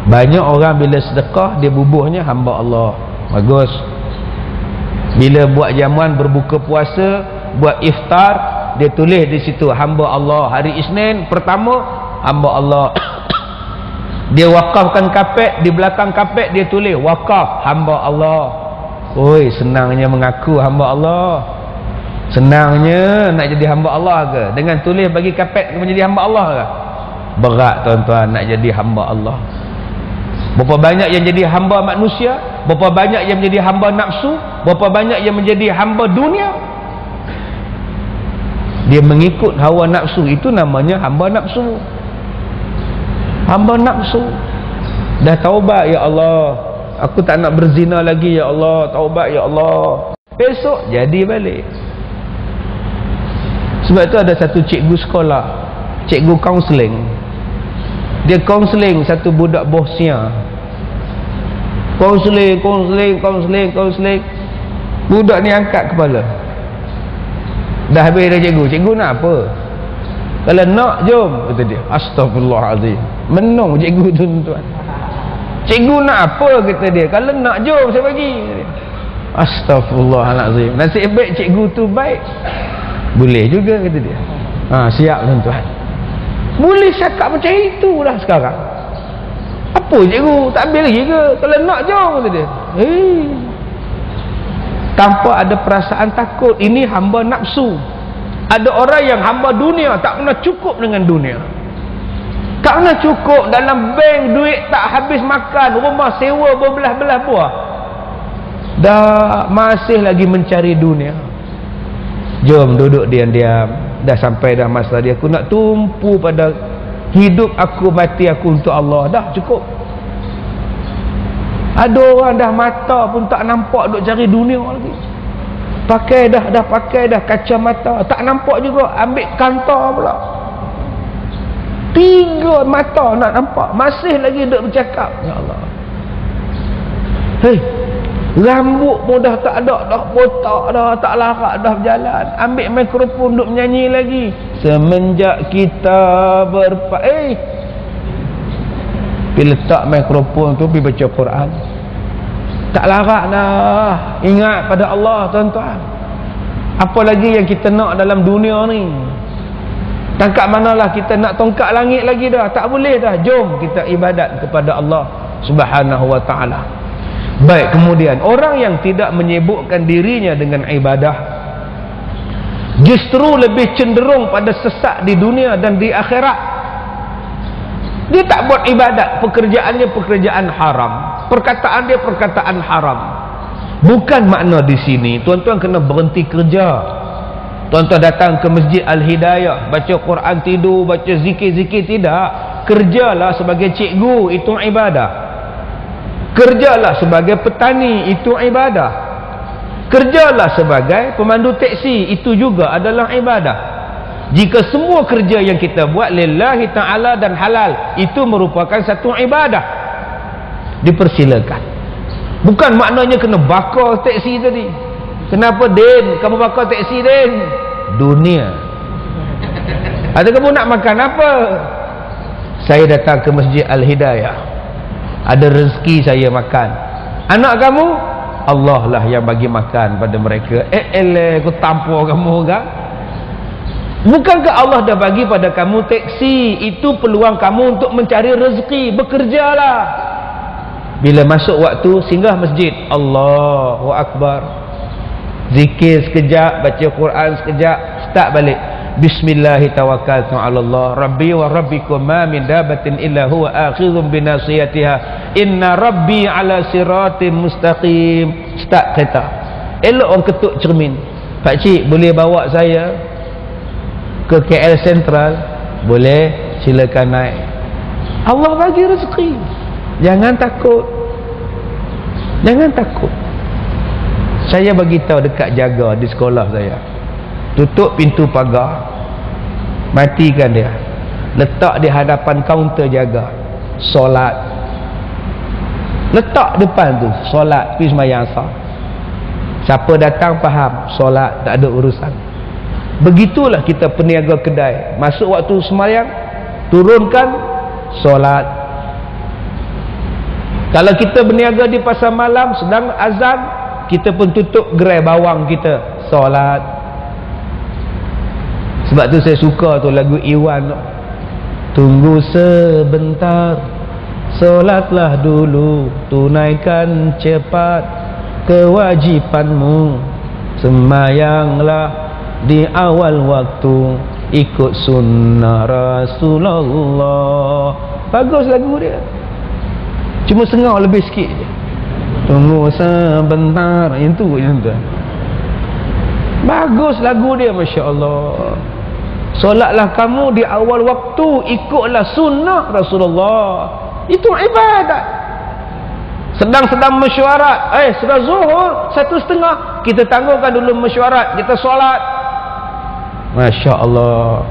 Banyak orang bila sedekah dia bubuhnya hamba Allah. Bagus. Bila buat jamuan berbuka puasa, buat iftar, dia tulis di situ hamba Allah. Hari Isnin pertama hamba Allah. Dia wakafkan kapet, di belakang kapet dia tulis wakaf hamba Allah. Oi, senangnya mengaku hamba Allah. Senangnya nak jadi hamba Allah ke? Dengan tulis bagi kapet menjadi hamba Allah ke? Berat tuan-tuan nak jadi hamba Allah. Berapa banyak yang jadi hamba manusia, berapa banyak yang menjadi hamba nafsu, berapa banyak yang menjadi hamba dunia. Dia mengikut hawa nafsu, itu namanya hamba nafsu. Hamba nafsu. Dah taubat, ya Allah, aku tak nak berzina lagi, ya Allah, taubat ya Allah. Besok jadi balik. Sebab tu ada satu cikgu sekolah, cikgu kaunseling. Dia kaunseling satu budak Bosnia. Kaunseling. Budak ni angkat kepala. Dah habis dah cikgu. Cikgu nak apa? Kalau nak, jom, kata dia. Astagfirullahaladzim. Menung cikgu tu, tuan. Cikgu nak apa, kata dia. Kalau nak, jom, saya bagi. Astagfirullahaladzim. Nasib baik cikgu tu baik. Boleh juga, kata dia. Siap, tuan-tuan. Boleh cakap macam itu lah sekarang. Apa cikgu, tak habis lagi ke? Kalau nak, jom, kata dia. Tanpa ada perasaan takut. Ini hamba nafsu. Ada orang yang hamba dunia, tak pernah cukup dengan dunia. Tak pernah cukup. Dalam bank duit tak habis makan, rumah sewa berbelah-belah buah, dah masih lagi mencari dunia. Jom duduk diam-diam. Dah sampai dah masa dia, aku nak tumpu pada hidup aku, mati aku untuk Allah. Dah cukup. Ada orang dah mata pun tak nampak, duk cari dunia lagi. Pakai dah pakai dah kacamata, tak nampak juga, ambil kantor pula. 3 mata nak nampak, masih lagi duk bercakap. Ya Allah. Hei, rambut pun dah tak ada, dah botak dah, tak larat dah berjalan. Ambil mikrofon duk menyanyi lagi. Semenjak kita Bila letak mikrofon tu, pergi baca Quran. Tak larat dah. Ingat pada Allah, tuan-tuan. Apa lagi yang kita nak dalam dunia ni? Tangkap manalah kita nak tongkat langit lagi dah. Tak boleh dah. Jom kita ibadat kepada Allah Subhanahu wa ta'ala. Baik, kemudian orang yang tidak menyibukkan dirinya dengan ibadah, justru lebih cenderung pada sesat di dunia dan di akhirat. Dia tak buat ibadat, pekerjaannya pekerjaan haram, perkataan dia perkataan haram. Bukan makna di sini tuan-tuan kena berhenti kerja. Tuan-tuan datang ke Masjid Al-Hidayah, baca Quran, tidur, baca zikir-zikir, tidak. Kerjalah sebagai cikgu, itu ibadah. Kerjalah sebagai petani, itu ibadah. Kerjalah sebagai pemandu teksi, itu juga adalah ibadah. Jika semua kerja yang kita buat lillahi ta'ala dan halal, itu merupakan satu ibadah, dipersilakan. Bukan maknanya kena bakar teksi tadi. Kenapa, Din? Kamu bakar teksi, Din? Dunia. Atau kamu nak makan apa? Saya datang ke Masjid Al-Hidayah, ada rezeki saya makan. Anak kamu, Allah lah yang bagi makan pada mereka. Aku tampur kamu kan? Bukankah Allah dah bagi pada kamu teksi? Itu peluang kamu untuk mencari rezeki. Bekerjalah. Bila masuk waktu, singgah masjid, Allahu Akbar, zikir sekejap, baca Quran sekejap, start balik. Bismillahirrahmanirrahim. Allah Rabbi wa Rabbikum ma min dabatin illa huwa akhidhun binasiyatiha inna Rabbi ala siratin mustaqim. Start kereta. Elok orang ketuk cermin. Pakcik, boleh bawa saya ke KL Central? Boleh, silakan naik. Allah bagi rezeki. Jangan takut. Jangan takut. Saya bagi tahu dekat jaga di sekolah saya, tutup pintu pagar, matikan dia, letak di hadapan kaunter jaga, solat. Letak depan tu, solat, pergi sembahyang asar. Siapa datang faham, solat, tak ada urusan. Begitulah kita peniaga kedai. Masuk waktu sembahyang, turunkan, solat. Kalau kita berniaga di pasar malam, sedang azan, kita pun tutup gerai bawang kita, solat. Sebab tu saya suka tu lagu Iwan, tunggu sebentar, solatlah dulu, tunaikan cepat kewajipanmu, sembayanglah di awal waktu, ikut sunnah Rasulullah. Bagus lagu dia, cuma sengau lebih sikit je. tunggu sebentar, itu tuan. Bagus lagu dia, Masya Allah. Solatlah kamu di awal waktu, ikutlah sunnah Rasulullah. Itu ibadat. Sedang mesyuarat, sudah zuhur 1:30, kita tangguhkan dulu mesyuarat, kita solat. Masya Allah.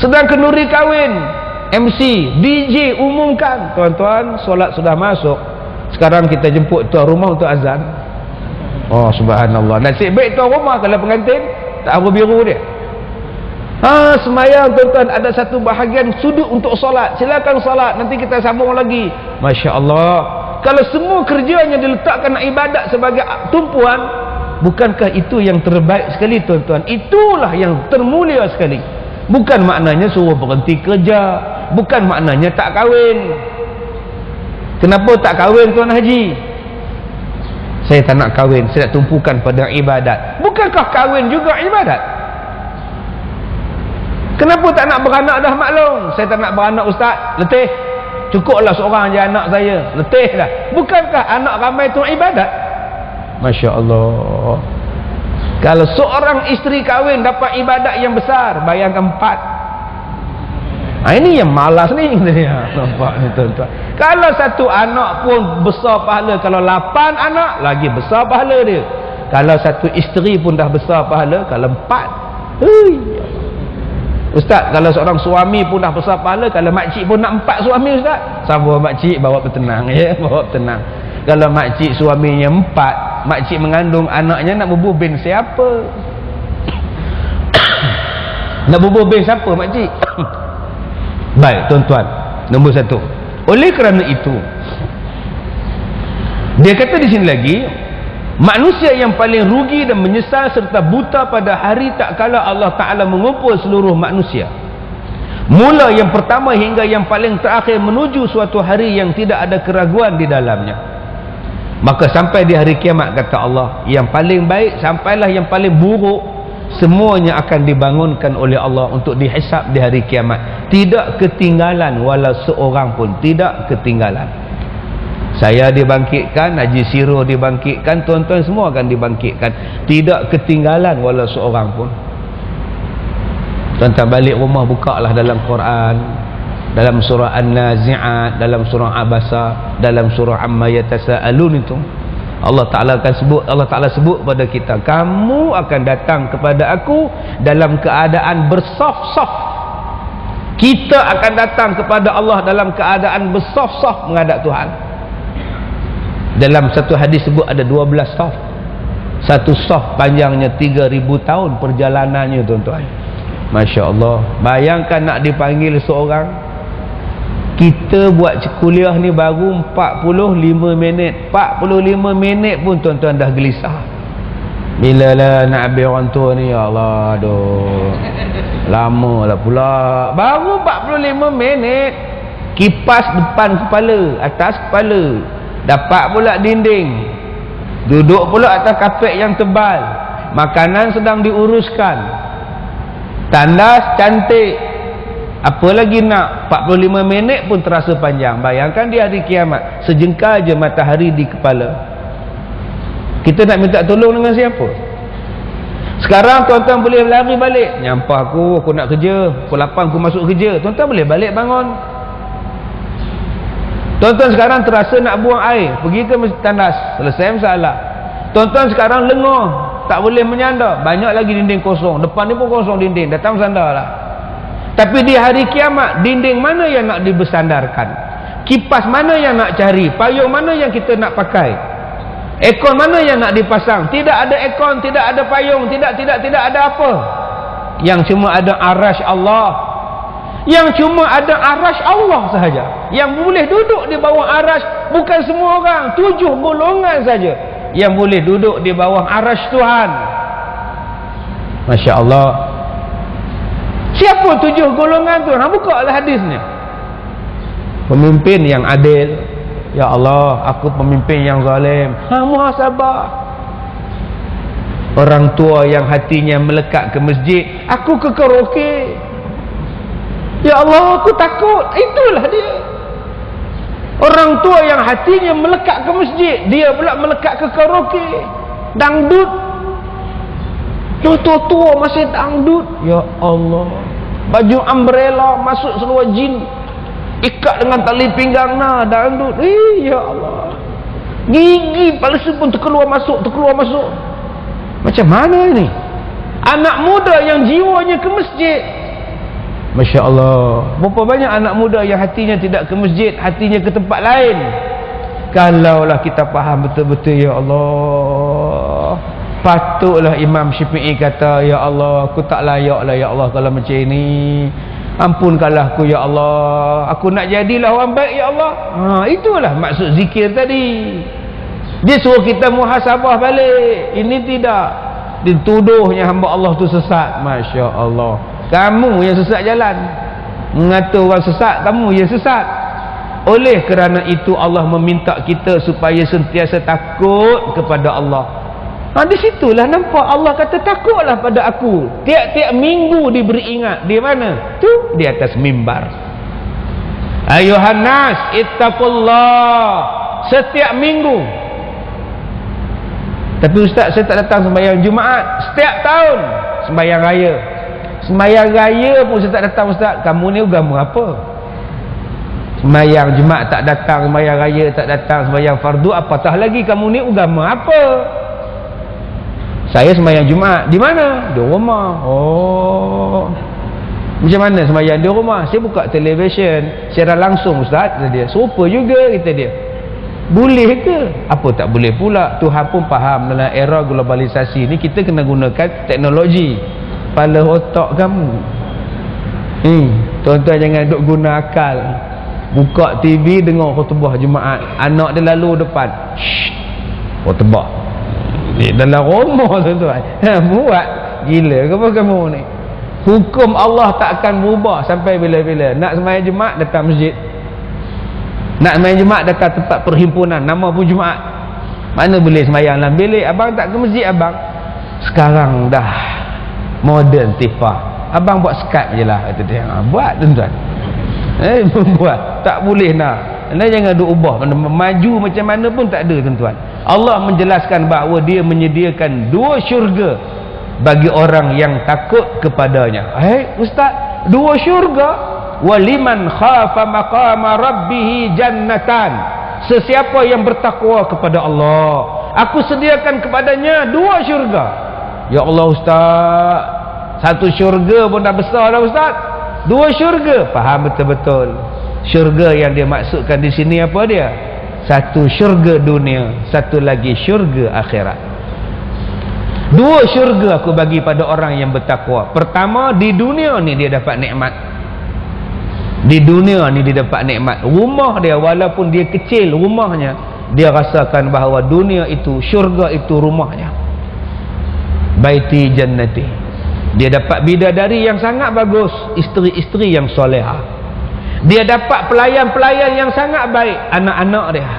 Sedang kenduri kahwin, MC, DJ umumkan, tuan-tuan, solat sudah masuk, sekarang kita jemput tuan rumah untuk azan. Oh subhanallah, nasib baik tuan rumah, kalau pengantin tak apa biru dia. Semayang tuan-tuan, ada satu bahagian sudut untuk solat, silakan solat, nanti kita sambung lagi. Masya Allah. Kalau semua kerjanya diletakkan ibadat sebagai tumpuan, bukankah itu yang terbaik sekali tuan-tuan? Itulah yang termulia sekali. Bukan maknanya suruh berhenti kerja, bukan maknanya tak kahwin. Kenapa tak kahwin tuan haji? Saya tak nak kahwin, saya nak tumpukan pada ibadat. Bukankah kahwin juga ibadat? Kenapa tak nak beranak dah maklum? Saya tak nak beranak ustaz, letih. Cukuplah seorang je anak saya, letih dah. Bukankah anak ramai itu ibadat? Masya Allah. Kalau seorang isteri kahwin dapat ibadat yang besar, bayangkan 4. Ini yang malas ni. Nampak ni tuan-tuan. Kalau satu anak pun besar pahala, kalau 8 anak lagi besar pahala dia. Kalau satu isteri pun dah besar pahala, kalau 4. Ustaz, kalau seorang suami pun dah besar pahala, kalau makcik pun nak 4 suami ustaz. Sabar makcik, bawa bertenang ya, bawa tenang. Kalau makcik suaminya 4, makcik mengandung anaknya, nak bubuh bin siapa? Nak bubuh bin siapa makcik? Baik tuan-tuan, nombor 1. Oleh kerana itu, dia kata di sini lagi, manusia yang paling rugi dan menyesal serta buta pada hari tak kala Allah Ta'ala mengumpul seluruh manusia, mula yang pertama hingga yang paling terakhir, menuju suatu hari yang tidak ada keraguan di dalamnya. Maka sampai di hari kiamat, kata Allah, yang paling baik sampailah yang paling buruk, semuanya akan dibangunkan oleh Allah untuk dihisap di hari kiamat. Tidak ketinggalan walau seorang pun, tidak ketinggalan. Saya dibangkitkan, Haji Siro dibangkitkan, tuan-tuan semua akan dibangkitkan. Tidak ketinggalan walau seorang pun. Tuan-tuan balik rumah, bukalah dalam Quran, dalam surah An-Nazi'at, dalam surah Abasa, dalam surah Amma Yatasa'alun itu, Allah Ta'ala akan sebut, Allah Ta'ala sebut pada kita, kamu akan datang kepada aku dalam keadaan bersaf-saf. Kita akan datang kepada Allah dalam keadaan bersaf-saf menghadap Tuhan. Dalam satu hadis sebut ada 12 saf. Satu saf panjangnya 3000 tahun perjalanannya tuan-tuan. Masya Allah. Bayangkan nak dipanggil seorang. Kita buat kuliah ni baru 45 minit. 45 minit pun tuan-tuan dah gelisah. Bila lah nak ambil orang tua ni, ya Allah, aduh, lama lah pula. Baru 45 minit. Kipas depan kepala, atas kepala, dapat pula dinding, duduk pula atas kapet yang tebal, makanan sedang diuruskan, tandas cantik, apa lagi nak? 45 minit pun terasa panjang. Bayangkan di hari kiamat, sejengkal je matahari di kepala. Kita nak minta tolong dengan siapa? Sekarang tuan-tuan boleh lari balik, nyampah aku nak kerja, pukul 8 aku masuk kerja, tuan-tuan boleh balik bangun. Tuan-tuan sekarang terasa nak buang air, pergi ke tandas, selesai masalah. Tuan-tuan sekarang lengah, tak boleh menyandar, banyak lagi dinding kosong, depan ni pun kosong dinding, datang sandar lah. Tapi di hari kiamat, dinding mana yang nak dibersandarkan? Kipas mana yang nak cari? Payung mana yang kita nak pakai? Ekon mana yang nak dipasang? Tidak ada ekon, tidak ada payung, tidak ada apa. Yang cuma ada arash Allah. Yang cuma ada arash Allah sahaja. Yang boleh duduk di bawah arash bukan semua orang, 7 golongan saja yang boleh duduk di bawah arash Tuhan. Masya Allah. Siapa 7 golongan tu? Buka lah hadisnya. Pemimpin yang adil. Ya Allah, aku pemimpin yang zalim. Muhasabah. Orang tua yang hatinya melekat ke masjid, aku ke karaoke. Ya Allah, aku takut. Itulah dia. Orang tua yang hatinya melekat ke masjid, dia pula melekat ke karaoke, dangdut. Yang tua-tua masih dangdut. Ya Allah. Baju umbrella masuk seluar jin, ikat dengan tali pinggang, nah dangdut. Ya Allah. Gigi palsu pun terkeluar masuk. Macam mana ni? Anak muda yang jiwanya ke masjid. Masya Allah. Berapa banyak anak muda yang hatinya tidak ke masjid, hatinya ke tempat lain. Kalaulah kita faham betul-betul, ya Allah, patutlah Imam Syafi'i kata, ya Allah, aku tak layak lah ya Allah kalau macam ini. Ampunkanlah aku ya Allah, aku nak jadilah orang baik ya Allah. Itulah maksud zikir tadi. Dia suruh kita muhasabah balik. Ini tidak. Dituduhnya hamba Allah tu sesat. Masya Allah. Kamu yang sesat jalan, mengatur orang sesat, kamu yang sesat. Oleh kerana itu Allah meminta kita supaya sentiasa takut kepada Allah. Di situlah nampak Allah kata takutlah pada aku. Tiap-tiap minggu diberi ingat. Di mana? Tu di atas mimbar. Ayuhan nas ittaqullah. Setiap minggu. Tapi ustaz, saya tak datang sembahyang Jumaat. Setiap tahun sembahyang raya. Sembahyang raya pun saya tak datang ustaz. Kamu ni agama apa? Sembahyang Jumaat tak datang, sembahyang raya tak datang, sembahyang fardu, apatah lagi kamu ni agama apa? Saya sembahyang Jumaat. Di mana? Di rumah. Oh. Macam mana sembahyang di rumah? Saya buka televisyen secara langsung ustaz, kata dia. Serupa juga, kata dia. Boleh ke? Apa tak boleh pula? Tuhan pun faham dalam era globalisasi ni kita kena gunakan teknologi. Kepala otak kamu. Tuan-tuan jangan duk guna akal. Buka TV dengar khutbah Jumaat, anak dia lalu depan. Khutbah. Dalam rumah tuan-tuan. Buat gila ke apa kamu ni? Hukum Allah tak akan berubah sampai bila-bila. Nak sembahyang Jumaat datang masjid. Nak sembahyang Jumaat datang tempat perhimpunan, nama pun Jumaat. Mana boleh sembahyang dalam bilik? Abang tak ke masjid abang. Sekarang dah modern tifah. Abang buat Skype je lah, kata dia. Buat tuan-tuan. Buat. Tak boleh nak. Anda jangan duk ubah. Maju macam mana pun tak ada tuan-tuan. Allah menjelaskan bahawa dia menyediakan 2 syurga bagi orang yang takut kepadanya. Ustaz, 2 syurga? Waliman khafa maqama rabbih jannatan. Sesiapa yang bertakwa kepada Allah, aku sediakan kepadanya 2 syurga. Ya Allah ustaz, 1 syurga pun dah besar dah ustaz. 2 syurga, faham betul-betul. Syurga yang dia maksudkan di sini apa dia? 1 syurga dunia, 1 lagi syurga akhirat. 2 syurga aku bagi pada orang yang bertakwa. Pertama, di dunia ni dia dapat nikmat. Di dunia ni dia dapat nikmat. Rumah dia walaupun dia kecil rumahnya, dia rasakan bahawa dunia itu, syurga itu rumahnya. Baiti jannati. Dia dapat bidadari yang sangat bagus, isteri-isteri yang solehah. Dia dapat pelayan-pelayan yang sangat baik, anak-anak dia.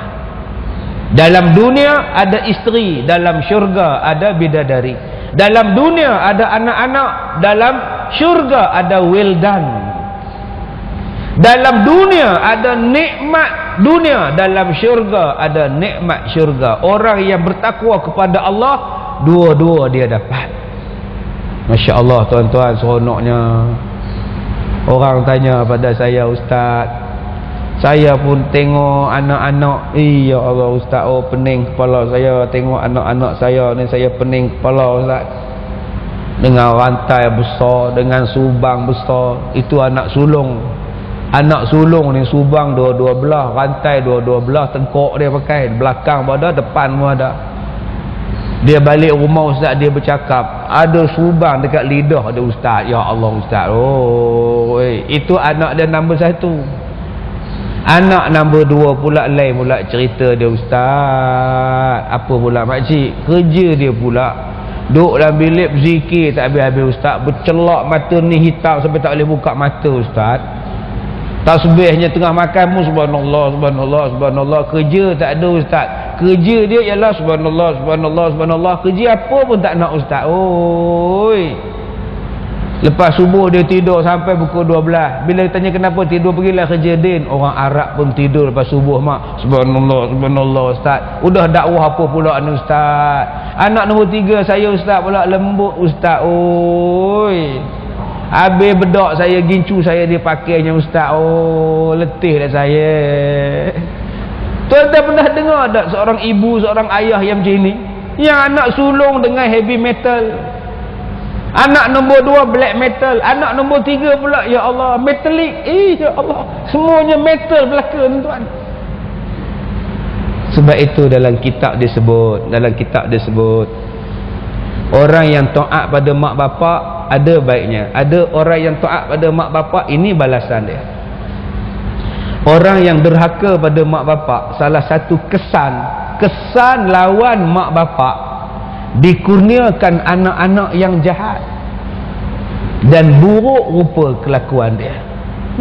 Dalam dunia ada isteri, dalam syurga ada bidadari. Dalam dunia ada anak-anak, dalam syurga ada wildan. Dalam dunia ada nikmat dunia, dalam syurga ada nikmat syurga. Orang yang bertakwa kepada Allah, dua-dua dia dapat. Masya Allah tuan-tuan, seronoknya. Orang tanya pada saya, ustaz, saya pun tengok anak-anak, ya Allah ustaz, oh pening kepala saya tengok anak-anak saya ni, saya pening kepala ustaz. Dengan rantai besar, dengan subang besar, itu anak sulung. Anak sulung ni subang dua-dua belah, rantai dua-dua belah, tengkok dia pakai, belakang pun ada, depan pun ada. Dia balik rumah ustaz, dia bercakap, ada subang dekat lidah ada ustaz. Ya Allah ustaz, oh itu anak dia nombor 1. Anak nombor 2 pula lain pula cerita dia ustaz. Apa pula makcik? Kerja dia pula duduk dalam bilik berzikir tak habis-habis ustaz, bercelak mata ni hitam sampai tak boleh buka mata ustaz. Tasbihnya tengah makan pun subhanallah, subhanallah, subhanallah. Kerja tak ada ustaz. Kerja dia ialah subhanallah, subhanallah, subhanallah. Kerja apa pun tak nak ustaz. Oi. Lepas subuh dia tidur sampai pukul 12. Bila tanya kenapa tidur, pergilah kerja din. Orang Arab pun tidur lepas subuh mak. Subhanallah, subhanallah ustaz. Udah dakwah apa pula ni ustaz. Anak nombor 3 saya ustaz pula lembut ustaz. Oi. Habis bedak saya, gincu saya dia pakainya ustaz. Oh, letih dah saya. Tuan-tuan pernah dengar tak seorang ibu, seorang ayah yang macam ini? Yang anak sulung dengan heavy metal. Anak nombor 2 black metal. Anak nombor 3 pula ya Allah metallic. Ya Allah, semuanya metal belaka tuan. Sebab itu dalam kitab disebut, orang yang taat pada mak bapak ada baiknya. Ada orang yang taat pada mak bapak, ini balasan dia. Orang yang derhaka pada mak bapak, salah satu kesan lawan mak bapak, dikurniakan anak-anak yang jahat dan buruk rupa kelakuan dia.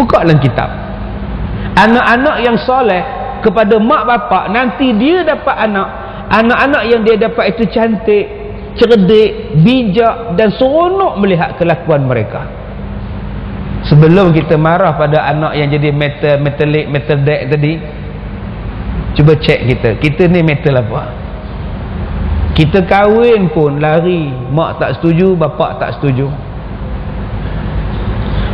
Buka dalam kitab. Anak-anak yang soleh kepada mak bapak, nanti dia dapat anak-anak yang dia dapat itu cantik, cerdik, bijak dan seronok melihat kelakuan mereka. Sebelum kita marah pada anak yang jadi metallic, metal deck tadi, cuba cek kita ni metal apa. Kita kahwin pun lari, mak tak setuju, bapak tak setuju.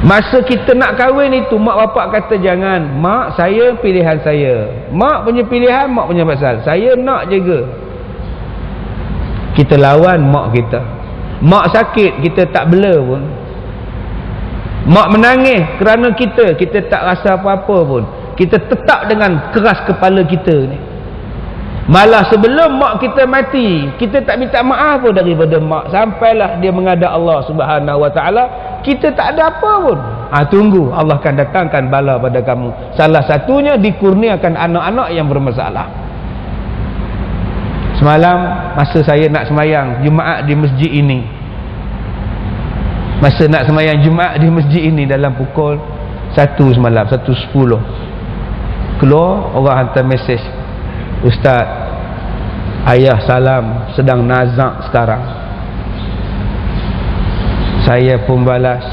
Masa kita nak kahwin itu, mak bapak kata jangan. Mak, saya pilihan saya. Mak punya pilihan, mak punya pasal. Saya nak jaga. Kita lawan mak kita. Mak sakit, kita tak bela pun. Mak menangis kerana kita tak rasa apa-apa pun. Kita tetap dengan keras kepala kita ni. Malah sebelum mak kita mati, kita tak minta maaf pun daripada mak. Sampailah dia menghadap Allah Subhanahu Wa Taala, kita tak ada apa pun. Tunggu, Allah akan datangkan bala pada kamu. Salah satunya dikurniakan anak-anak yang bermasalah. Semalam masa saya nak semayang Jumaat di masjid ini, dalam pukul 1 semalam, 1.10, keluar orang hantar mesej, Ustaz, ayah salam sedang nazak sekarang. Saya pun balas,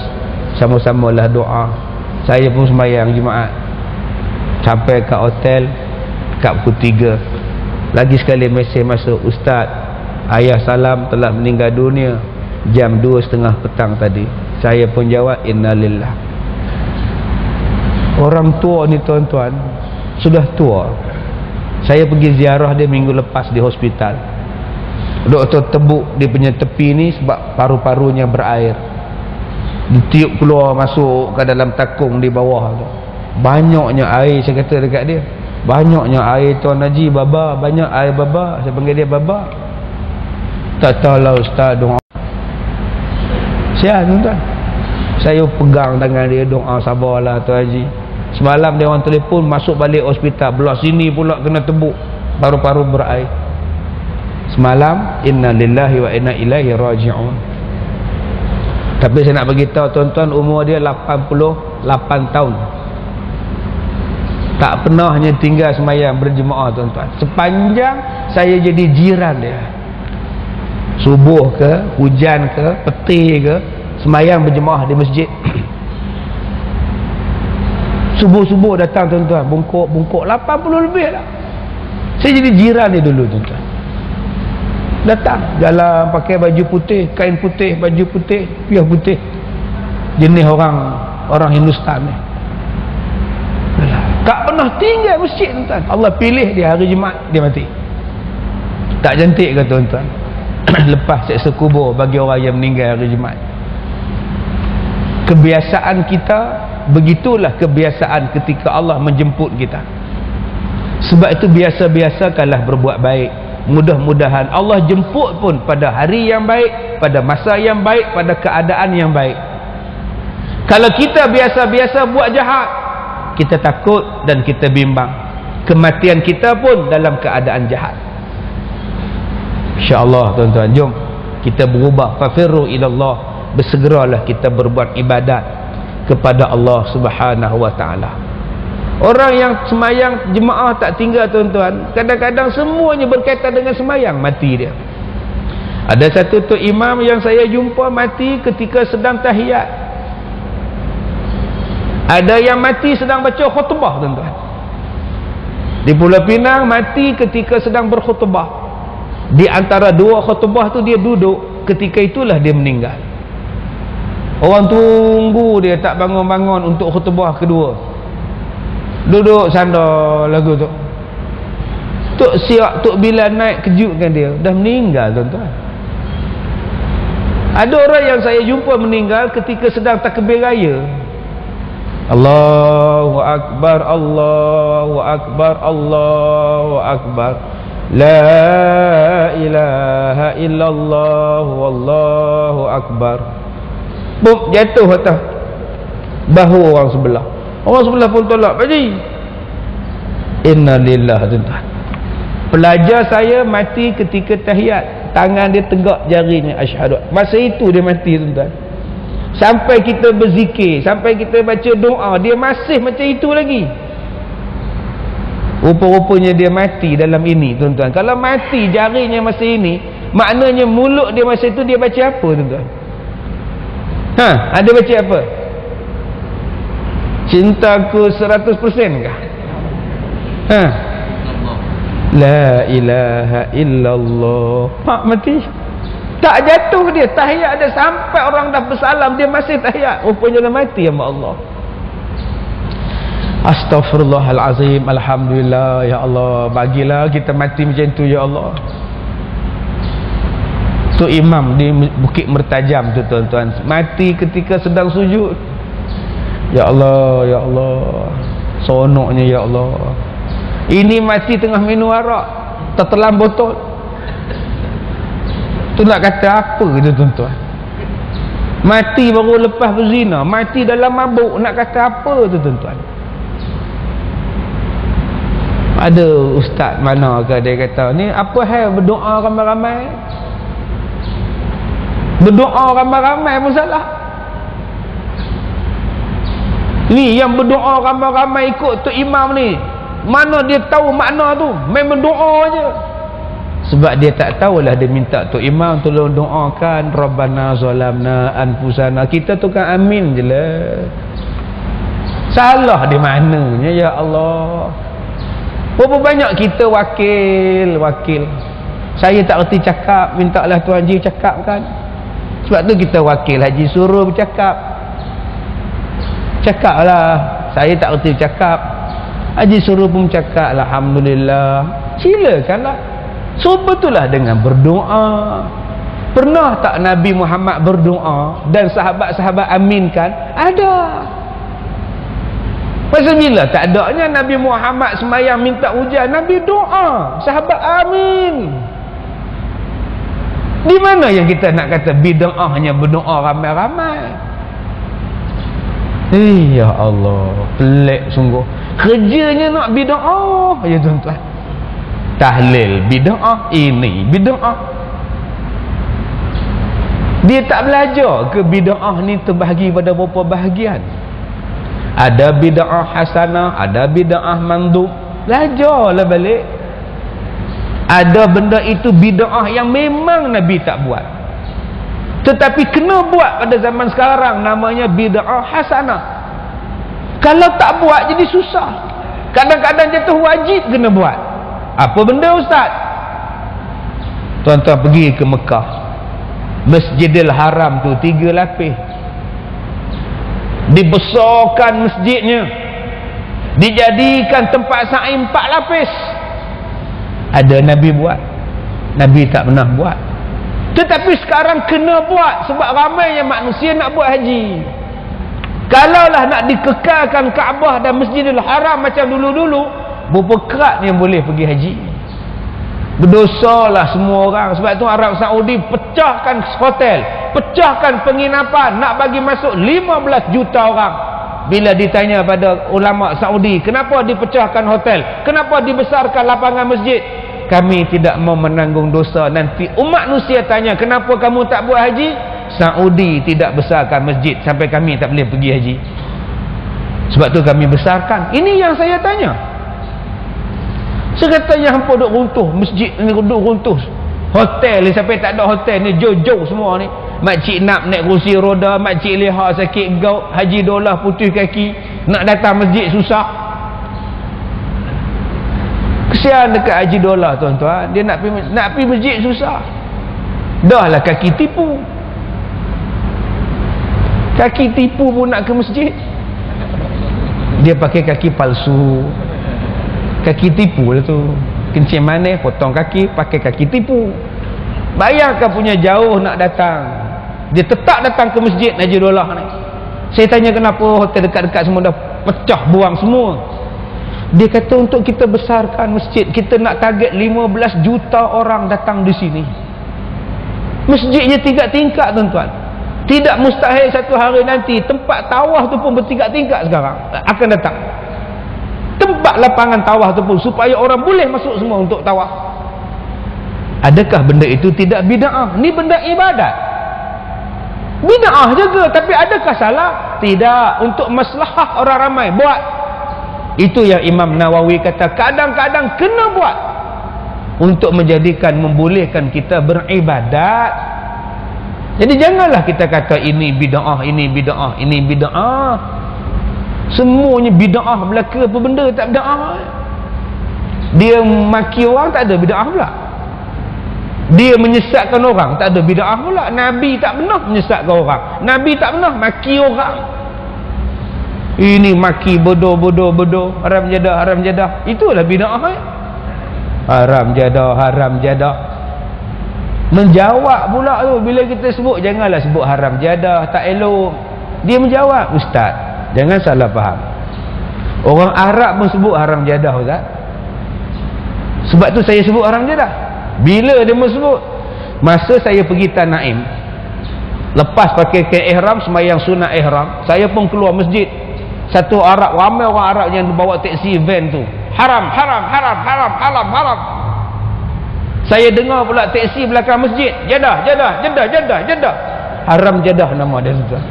sama-samalah doa. Saya pun sembahyang Jumaat, sampai kat hotel kat pukul 3. Lagi sekali mesej masuk, Ustaz, ayah salam telah meninggal dunia jam 2.30 petang tadi. Saya pun jawab innalillah. Orang tua ni tuan-tuan, sudah tua. Saya pergi ziarah dia minggu lepas di hospital. Doktor tebuk dia punya tepi ni sebab paru-parunya berair. Ditiup keluar masuk ke dalam takung di bawah tu. Banyaknya air, saya kata dekat dia. Banyaknya air Tuan Haji, baba, banyak air baba. Saya panggil dia baba. Tak tahulah Ustaz doa. Siap tuan-tuan. Saya pegang tangan dia, doa sabarlah Tuan Haji. Semalam dia orang telefon masuk balik hospital, belah sini pula kena tebuk, paru-paru berair. Semalam inna lillahi wa inna ilaihi raji'un. Tapi saya nak bagi tahu tuan-tuan, umur dia 88 tahun. Tak pernahnya tinggal semayang berjemaah tuan-tuan. Sepanjang saya jadi jiran dia, subuh ke, hujan ke, peti ke, semayang berjemaah di masjid. Subuh-subuh datang tuan-tuan, bungkuk 80 lebih lah. Saya jadi jiran dia dulu tuan-tuan. Datang jalan pakai baju putih, kain putih, baju putih, piah putih. Jenis orang Hindustan ni. Tak pernah tinggal masjid tuan-tuan. Allah pilih dia hari Jumaat dia mati. Tak cantik ke tuan-tuan? Lepas seksa kubur bagi orang yang meninggal hari Jumaat. Kebiasaan kita, begitulah kebiasaan ketika Allah menjemput kita. Sebab itu biasa-biasakanlah berbuat baik. Mudah-mudahan Allah jemput pun pada hari yang baik, pada masa yang baik, pada keadaan yang baik. Kalau kita biasa-biasa buat jahat, kita takut dan kita bimbang. Kematian kita pun dalam keadaan jahat. InsyaAllah tuan-tuan, jom kita berubah. Fafirru ilallah. Bersegeralah kita berbuat ibadat kepada Allah Subhanahu Wa Taala. Orang yang semayang jemaah tak tinggal tuan-tuan, kadang-kadang semuanya berkaitan dengan semayang, mati dia. Ada satu tok imam yang saya jumpa mati ketika sedang tahiyat. Ada yang mati sedang baca khutbah, tuan-tuan. Di Pulau Pinang mati ketika sedang berkhutbah. Di antara dua khutbah tu dia duduk, ketika itulah dia meninggal. Orang tunggu dia tak bangun-bangun untuk khutbah kedua. Duduk sandar lagu tu. Tok Siak, Tok Bilal naik kejutkan dia. Dah meninggal, tuan-tuan. Ada orang yang saya jumpa meninggal ketika sedang takbir raya. Allahu Akbar, Allahu Akbar, Allahu Akbar. La ilaha illallah, wallahu akbar. Buk, jatuh atas bahu orang sebelah. Orang sebelah pun tolak, Pakcik. Innalillah, tuan-tuan. Pelajar saya mati ketika tahiyat. Tangan dia tegak jarinya, asyhadu. Masa itu dia mati, tuan-tuan. Sampai kita berzikir, sampai kita baca doa, dia masih macam itu lagi. Rupa-rupanya dia mati dalam ini, tuan-tuan. Kalau mati jarinya masa ini, maknanya mulut dia masa itu dia baca apa, tuan-tuan? Ada baca apa? Cintaku 100% kah? La ilaha illallah. Pak mati. Tak jatuh dia, tahiyat dia sampai orang dah bersalam dia masih tahiyat. Rupanya dah mati sama Allah. Astaghfirullahalazim. Alhamdulillah, ya Allah, bagilah kita mati macam tu, ya Allah. Tu imam di Bukit Mertajam tu, tuan-tuan, mati ketika sedang sujud. Ya Allah, ya Allah, seronoknya, ya Allah. Ini mati tengah minum arak, tertelan botol. Tu nak kata apa tu, tuan-tuan? Mati baru lepas berzina, mati dalam mabuk, nak kata apa tu, tuan-tuan? Ada ustaz mana ke dia kata, ni apa hal berdoa ramai-ramai? Berdoa ramai-ramai pun salah. Ni yang berdoa ramai-ramai ikut tu imam ni, mana dia tahu makna tu? Main berdoa je. Sebab dia tak tahulah, dia minta tu imam tolong doakan Rabbana zalamna anfusana. Kita tu kan amin je lah. Salah di mananya, ya Allah. Berapa banyak kita wakil. Saya tak reti cakap, mintalah Tuan Haji cakap kan. Sebab tu kita wakil Haji suruh bercakap. Cakaplah. Saya tak reti cakap, Haji suruh pun cakap. Alhamdulillah. Silakanlah. So betullah dengan berdoa. Pernah tak Nabi Muhammad berdoa dan sahabat-sahabat aminkan? Ada. Masa bila tak adanya Nabi Muhammad semayang minta hujan, Nabi doa, sahabat amin. Di mana yang kita nak kata bid'ah hanya berdoa ramai-ramai? Ya Allah, pelik sungguh. Kerjanya nak bid'ah ya, tuan-tuan. Tahlil bid'ah, ini bid'ah. Dia tak belajar ke bid'ah ni terbahagi pada beberapa bahagian? Ada bid'ah hasanah, ada bid'ah mandub. Belajarlah balik. Ada benda itu bid'ah yang memang Nabi tak buat, tetapi kena buat pada zaman sekarang, namanya bid'ah hasanah. Kalau tak buat jadi susah. Kadang-kadang jatuh wajib kena buat. Apa benda, ustaz? Tuan-tuan pergi ke Mekah, Masjidil Haram tu 3 lapis. Dibesarkan masjidnya, dijadikan tempat sa'i 4 lapis. Ada Nabi buat? Nabi tak pernah buat. Tetapi sekarang kena buat sebab ramainya manusia nak buat haji. Kalaulah nak dikekalkan Kaabah dan Masjidil Haram macam dulu-dulu, berapa kerat yang boleh pergi haji? Berdosalah semua orang. Sebab tu Arab Saudi pecahkan hotel, pecahkan penginapan, nak bagi masuk 15 juta orang. Bila ditanya pada ulama Saudi, kenapa dipecahkan hotel, kenapa dibesarkan lapangan masjid? Kami tidak mau menanggung dosa. Nanti umat manusia tanya, kenapa kamu tak buat haji? Saudi tidak besarkan masjid sampai kami tak boleh pergi haji. Sebab tu kami besarkan. Ini yang saya tanya. Saya kata yang hampa duk runtuh, masjid ni duk runtuh. Hotel ni, sampai tak ada hotel ni, jauh-jauh semua ni. Makcik nak naik kursi roda, makcik leha sakit gout, haji dolah putih kaki, nak datang masjid susah. Kesian dekat haji dolah tuan-tuan, dia nak pergi masjid susah. Dah lah kaki tipu. Kaki tipu pun nak ke masjid. Dia pakai kaki palsu. Kaki tipu lah tu. Kencing manis, potong kaki, pakai kaki tipu. Bayangkan punya jauh nak datang. Dia tetap datang ke masjid Haji Dolah ni. Saya tanya kenapa hotel dekat-dekat semua dah pecah buang semua. Dia kata untuk kita besarkan masjid, kita nak target 15 juta orang datang di sini. Masjidnya 3 tingkat tuan-tuan. Tidak mustahil satu hari nanti tempat tawaf tu pun bertingkat tingkat sekarang akan datang. Tempat lapangan tawaf tu pun supaya orang boleh masuk semua untuk tawaf. Adakah benda itu tidak bid'ah? Ni benda ibadat. Bid'ah juga, tapi adakah salah? Tidak. Untuk maslahah orang ramai buat. Itu yang Imam Nawawi kata kadang-kadang kena buat untuk menjadikan, membolehkan kita beribadat. Jadi janganlah kita kata ini bid'ah, ini bid'ah, ini bid'ah. Semuanya bid'ah belaka apa benda tak bid'ah. Dia maki orang tak ada bid'ah pula. Dia menyesatkan orang tak ada bid'ah pula. Nabi tak pernah menyesatkan orang. Nabi tak pernah maki orang. Ini maki bodoh, haram jadah. Itulah bid'ah. Haram jadah. Menjawab pula tu bila kita sebut, janganlah sebut haram jadah, tak elok. Dia menjawab, ustaz, jangan salah faham. Orang Arab pun sebut haram jadah, ustaz. Sebab tu saya sebut haram jadah. Bila dia sebut, masa saya pergi Tanaim, lepas pakai kain ihram, sembahyang sunat ihram, saya pun keluar masjid. Satu Arab, ramai orang Arab yang bawa taksi van tu, haram. Saya dengar pula taksi belakang masjid, jadah. Haram jadah nama dia, tuan.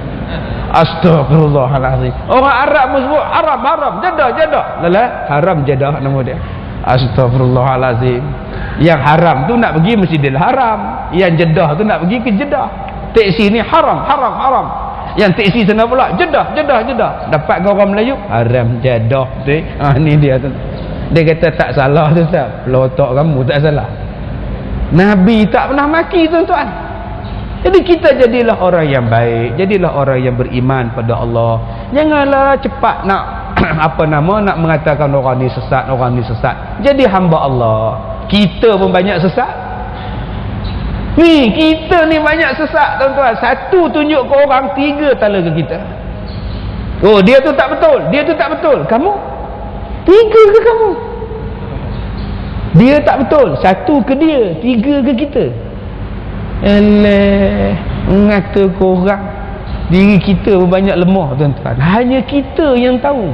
Astagfirullahalazim. Orang Arab sebut haram, jadah. Lala, haram jadah nama dia. Astagfirullahalazim. Yang haram tu nak pergi Masjidil Haram, yang jadah tu nak pergi ke Jeddah. Taksi ni haram. Yang taksi sana pula jadah. Dapat ke orang Melayu? Haram jadah tu. Ni dia tu. Dia kata tak salah tu, Ustaz. Pelotok kamu tak salah. Nabi tak pernah maki, tuan-tuan. Jadi kita jadilah orang yang baik, jadilah orang yang beriman pada Allah. Janganlah cepat nak nak mengatakan orang ni sesat. Jadi hamba Allah. Kita pun banyak sesat. Ni kita ni banyak sesat, tuan-tuan. Satu tunjuk ke orang, 3 tala ke kita. Oh, dia tu tak betul. Kamu 3 ke kamu? Dia tak betul, 1 ke dia, 3 ke kita. Mengata korang, diri kita banyak lemah, tuan-tuan. Hanya kita yang tahu.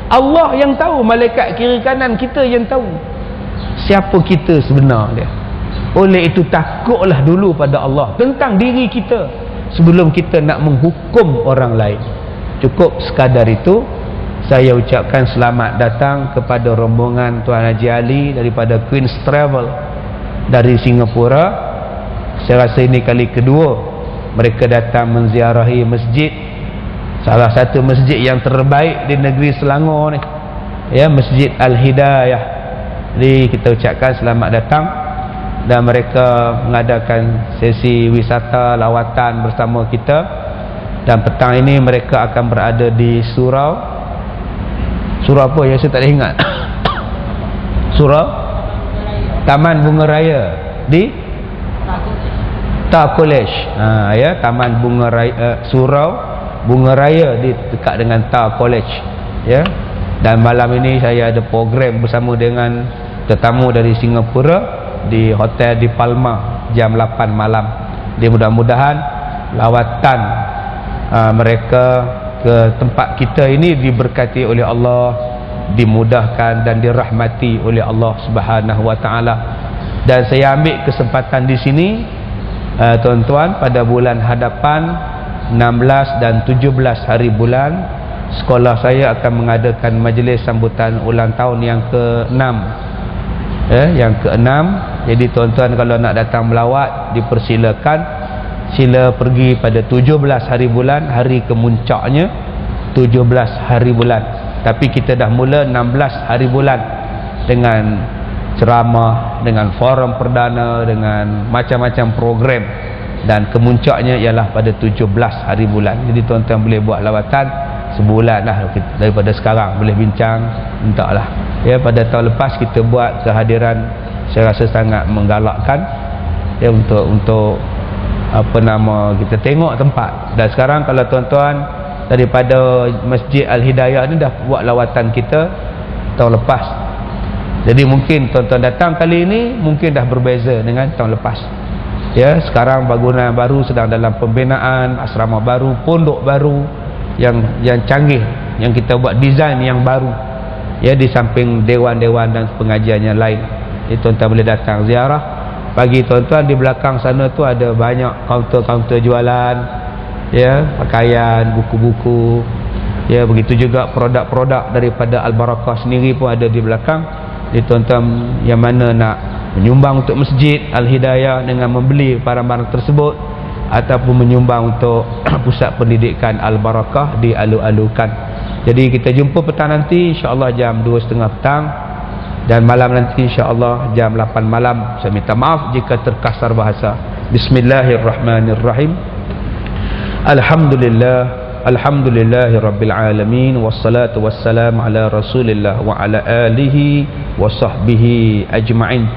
Allah yang tahu, malaikat kiri kanan kita yang tahu siapa kita sebenarnya. Oleh itu takutlah dulu pada Allah tentang diri kita sebelum kita nak menghukum orang lain. Cukup sekadar itu. Saya ucapkan selamat datang kepada rombongan Tuan Haji Ali daripada Queen's Travel dari Singapura. Saya rasa ini kali kedua mereka datang menziarahi masjid, salah satu masjid yang terbaik di negeri Selangor ni, ya, Masjid Al-Hidayah. Jadi kita ucapkan selamat datang, dan mereka mengadakan sesi wisata lawatan bersama kita. Dan petang ini mereka akan berada di surau apa yang saya tak ingat. Surau Taman Bunga Raya di Ta College. Ya, Taman Bunga Raya, Surau Bunga Raya di dekat dengan Ta College, ya. Dan malam ini saya ada program bersama dengan tetamu dari Singapura di hotel di Palma jam 8 malam. Dia mudah-mudahan lawatan mereka ke tempat kita ini diberkati oleh Allah, dimudahkan dan dirahmati oleh Allah Subhanahu wa taala. Dan saya ambil kesempatan di sini, tuan-tuan, pada bulan hadapan 16 dan 17 hari bulan, sekolah saya akan mengadakan majlis sambutan ulang tahun yang ke-6. Yang ke-6 Jadi tuan-tuan kalau nak datang melawat dipersilakan, sila pergi pada 17 hari bulan, hari kemuncaknya 17 hari bulan. Tapi kita dah mula 16 hari bulan dengan ceramah, dengan forum perdana, dengan macam-macam program, dan kemuncaknya ialah pada 17 hari bulan. Jadi tuan-tuan boleh buat lawatan sebulan lah daripada sekarang, boleh bincang, entahlah ya. Pada tahun lepas kita buat kehadiran, saya rasa sangat menggalakkan ya, untuk apa nama, kita tengok tempat. Dan sekarang kalau tuan-tuan daripada Masjid Al-Hidayah ni dah buat lawatan kita tahun lepas, jadi mungkin tuan-tuan datang kali ini mungkin dah berbeza dengan tahun lepas ya. Sekarang bangunan baru sedang dalam pembinaan, asrama baru, pondok baru yang canggih, yang kita buat desain yang baru ya, di samping dewan-dewan dan pengajian yang lain. Jadi tuan-tuan boleh datang ziarah. Bagi tuan-tuan di belakang sana tu ada banyak kaunter-kaunter jualan ya, pakaian, buku-buku ya, begitu juga produk-produk daripada Al-Barakah sendiri pun ada di belakang. Jadi tuan-tuan yang mana nak menyumbang untuk Masjid Al-Hidayah dengan membeli barang-barang tersebut, ataupun menyumbang untuk pusat pendidikan Al-Barakah, dialu-alukan. Jadi kita jumpa petang nanti insya-Allah jam 2.30 petang, dan malam nanti insya-Allah jam 8 malam. Saya minta maaf jika terkasar bahasa. Bismillahirrahmanirrahim. Alhamdulillahi rabbil alamin, wassalatu wassalamu ala Rasulillah wa ala alihi wa sahbihi ajma'in.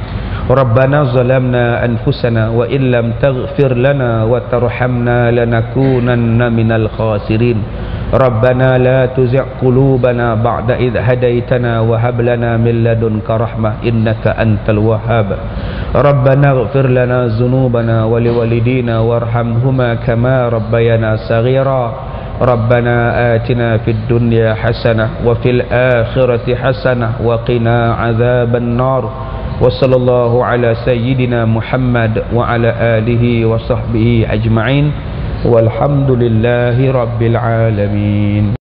Rabbana zalamna anfusana wa illam taghfir lana wa tarhamna lanakunanna minal khasirin. Rabbana la tuzigh qulubana ba'da idh hadaitana wa hab lana min ladunka rahmah innaka antal wahhab. Rabbana ighfir lana dhunubana wa liwalidina warhamhuma kama rabbayana saghira. Rabbana atina fid dunya hasanah wa fil akhirati hasanah wa qina adzaban nar. Wa sallallahu ala sayyidina Muhammad wa ala alihi wa sahbihi ajma'in. Walhamdulillahi rabbil alamin.